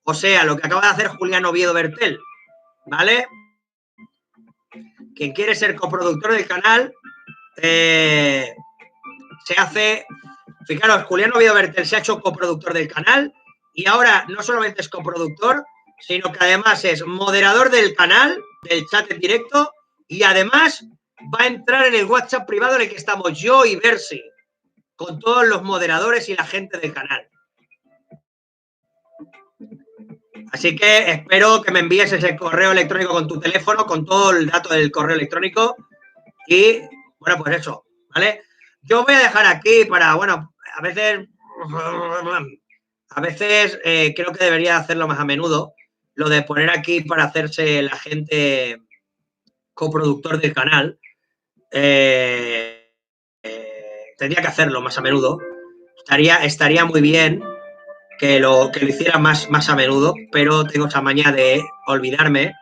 O sea, lo que acaba de hacer Julián Oviedo Bertel, ¿vale? Quien quiere ser coproductor del canal, se hace... Fijaros, Julián Oviedo Bertel se ha hecho coproductor del canal y ahora no solamente es coproductor, sino que además es moderador del canal, del chat en directo, y además va a entrar en el WhatsApp privado en el que estamos yo y Bersi, con todos los moderadores y la gente del canal. Así que espero que me envíes ese correo electrónico con tu teléfono, con todo el dato del correo electrónico y, bueno, pues eso, ¿vale? Yo voy a dejar aquí para, bueno, a veces creo que debería hacerlo más a menudo, lo de poner aquí para hacerse la gente coproductor del canal. Tendría que hacerlo más a menudo. Estaría muy bien que lo hiciera más a menudo, pero tengo esa maña de olvidarme.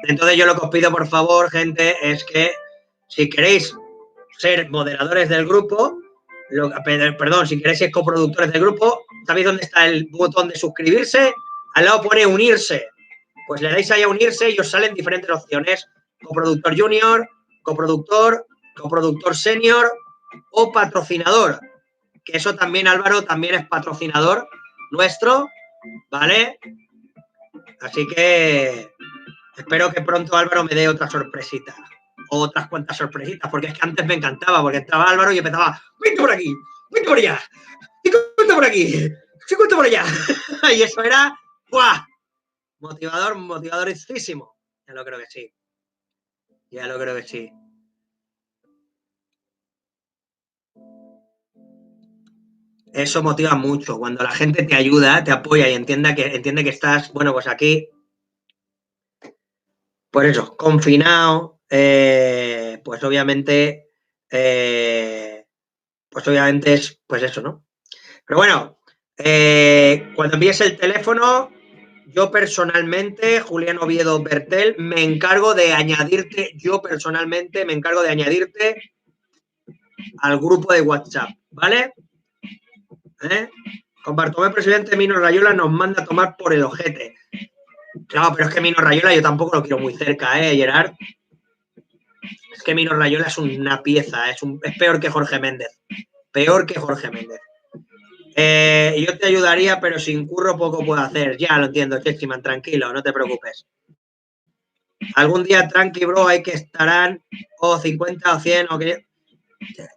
Entonces yo lo que os pido, por favor, gente, es que si queréis ser moderadores del grupo, si queréis ser coproductores del grupo, ¿sabéis dónde está el botón de suscribirse? Al lado pone unirse. Pues le dais ahí a unirse y os salen diferentes opciones. Coproductor junior, coproductor senior o patrocinador. Que eso también, Álvaro, también es patrocinador nuestro, ¿vale? Así que espero que pronto Álvaro me dé otra sorpresita. O otras cuantas sorpresitas, porque es que antes me encantaba, porque entraba Álvaro y empezaba, vente por aquí, vente por allá, 50 por aquí, 50 por allá. Y eso era, ¡buah! Motivadorísimo. Ya lo creo que sí. Ya lo creo que sí. Eso motiva mucho. Cuando la gente te ayuda, te apoya y entiende que estás, bueno, pues aquí, pues eso, confinado, pues obviamente es, pues eso, ¿no? Pero bueno, cuando envíes el teléfono, yo personalmente, Julián Oviedo Bertel, me encargo de añadirte al grupo de WhatsApp, ¿vale? Con Bartomé Presidente, Mino Rayola nos manda a tomar por el ojete. Claro, pero es que Mino Rayola yo tampoco lo quiero muy cerca, Gerard. Es que Mino Rayola es una pieza, es peor que Jorge Méndez. Peor que Jorge Méndez. Yo te ayudaría, pero sin curro poco puedo hacer. Ya lo entiendo, Chechiman, tranquilo, no te preocupes. Algún día, tranqui, bro, hay que estarán o 50 o 100 o que...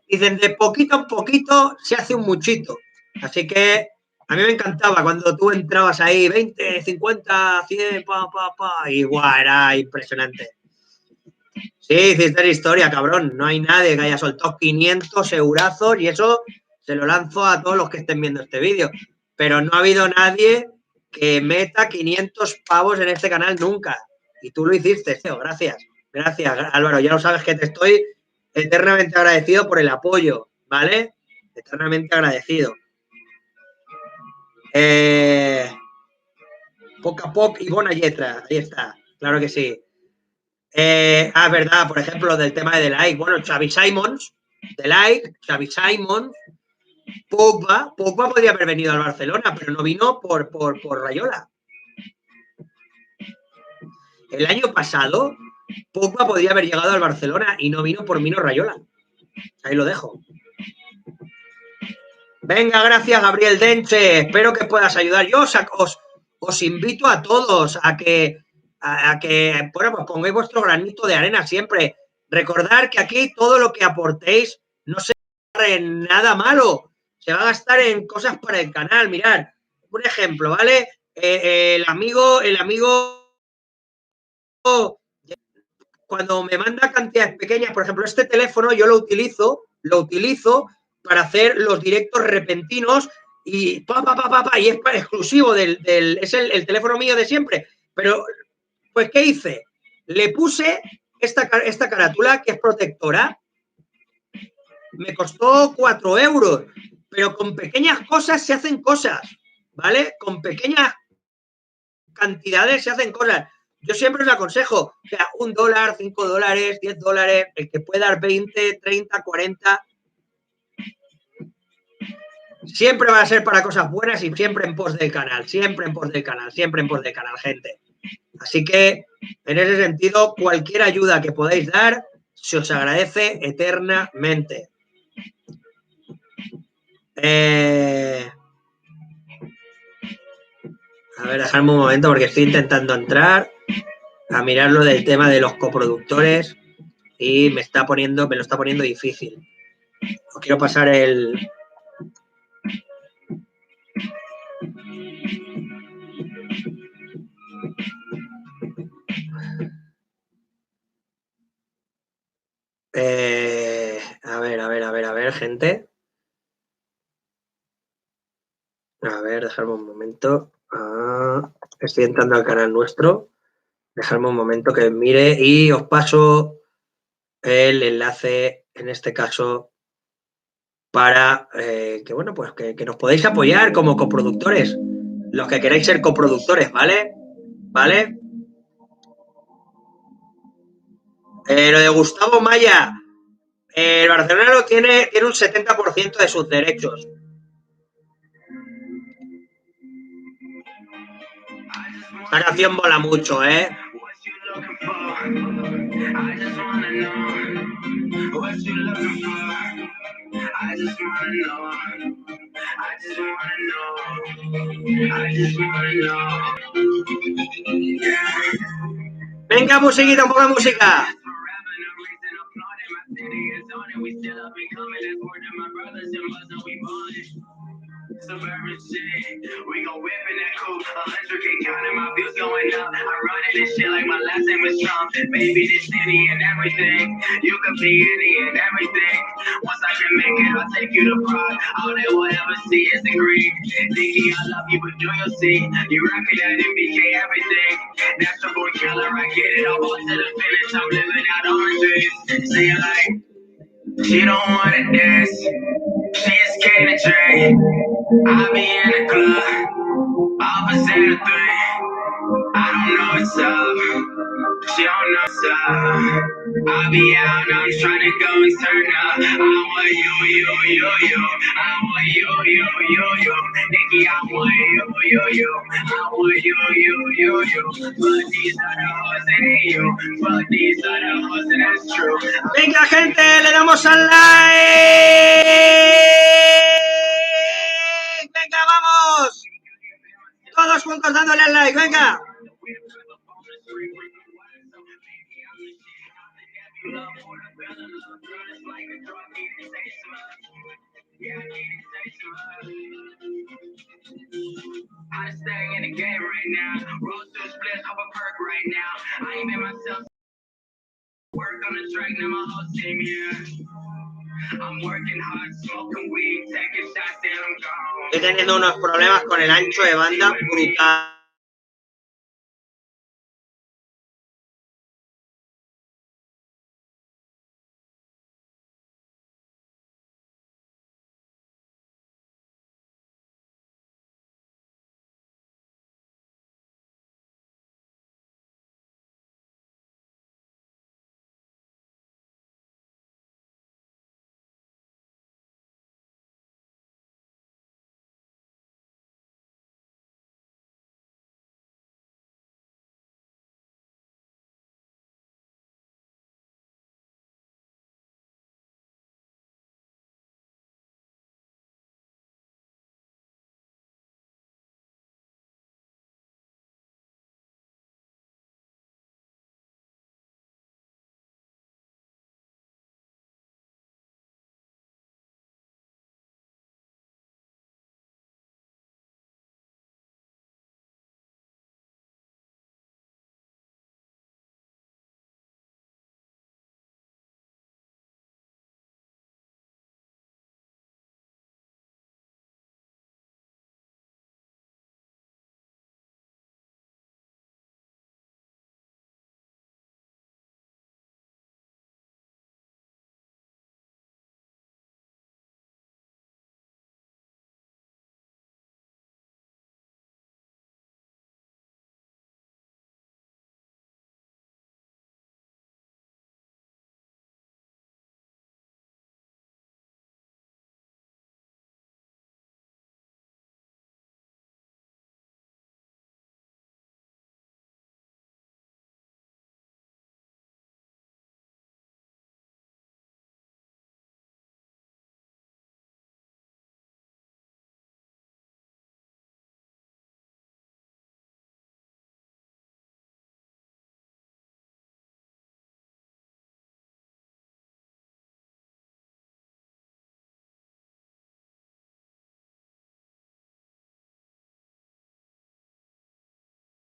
Dicen, de poquito en poquito se hace un muchito. Así que a mí me encantaba cuando tú entrabas ahí, 20, 50, 100, igual, era impresionante. Sí, hiciste historia, cabrón. No hay nadie que haya soltado 500 eurazos y eso se lo lanzo a todos los que estén viendo este vídeo. Pero no ha habido nadie que meta 500 pavos en este canal nunca. Y tú lo hiciste, tío. Gracias. Gracias, Álvaro. Ya lo sabes que te estoy eternamente agradecido por el apoyo, ¿vale? Eternamente agradecido. Poc a poc y bona lletra. Ahí está. Claro que sí. Verdad, por ejemplo, del tema de like. Bueno, Xavi Simons, de like, Xavi Simons, Pogba podría haber venido al Barcelona, pero no vino por Rayola. El año pasado, Pogba podría haber llegado al Barcelona y no vino por Mino Rayola. Ahí lo dejo. Venga, gracias, Gabriel Denche. Espero que puedas ayudar. Yo os invito a todos a que bueno, pues pongáis vuestro granito de arena siempre. Recordad que aquí todo lo que aportéis no se va a gastar en nada malo. Se va a gastar en cosas para el canal. Mirad, un ejemplo, ¿vale? El amigo cuando me manda cantidades pequeñas, por ejemplo, este teléfono yo lo utilizo para hacer los directos repentinos y y es exclusivo es el teléfono mío de siempre. Pero, pues, ¿qué hice? Le puse esta carátula que es protectora. Me costó 4 euros, pero con pequeñas cosas se hacen cosas, ¿vale? Con pequeñas cantidades se hacen cosas. Yo siempre os aconsejo, o sea, $1, $5, $10, el que pueda dar 20, 30, 40. Siempre va a ser para cosas buenas y siempre en pos del canal, siempre en pos del canal, siempre en pos del canal, gente. Así que, en ese sentido, cualquier ayuda que podáis dar se os agradece eternamente. A ver, dejadme un momento porque estoy intentando entrar a mirar lo del tema de los coproductores y me lo está poniendo difícil. Os quiero pasar el... a ver, gente. A ver, dejadme un momento. Estoy entrando al canal nuestro. Dejadme un momento que mire y os paso el enlace, en este caso, para que, bueno, pues que nos podéis apoyar como coproductores. Los que queráis ser coproductores, ¿vale? ¿Vale? Lo de Gustavo Maya. El Barcelona tiene un 70% de sus derechos. Esta canción mola mucho, ¿eh? Venga, musiquita, un poco de música. Suburban shit, we gon' whip in that coupe. 100K counting my bills going up. I'm running this shit like my last name is Trump. Baby, this city and everything. You could be any and everything. Once I can make it, I'll take you to Prague. All they will ever see is the green. Thinking I love you, but do you see? You rockin' that MBK everything. That's the boy killer, I get it. I'm on to the finish. I'm living out on my dreams. Say it like, she don't wanna dance. She is scared to drink. I be in the club, opposite of 3. I don't know what's up, she don't know what's up. I be out, I'm trying to go and turn up. I want you. I want you. Nikki, I want you. I want you. But these are the hoes that ain't you. But these are the hoes that that's true. Venga, gente, le damos al like. Venga, vamos. Todos juntos dándole al like, venga. I'm staying in the game right now. Rose to split up a perk right now. I ain't been myself. Work on the track, now my whole team here. I'm working hard, smoking weed, taking shots, and I'm gone. Estoy teniendo unos problemas con el ancho de banda brutal.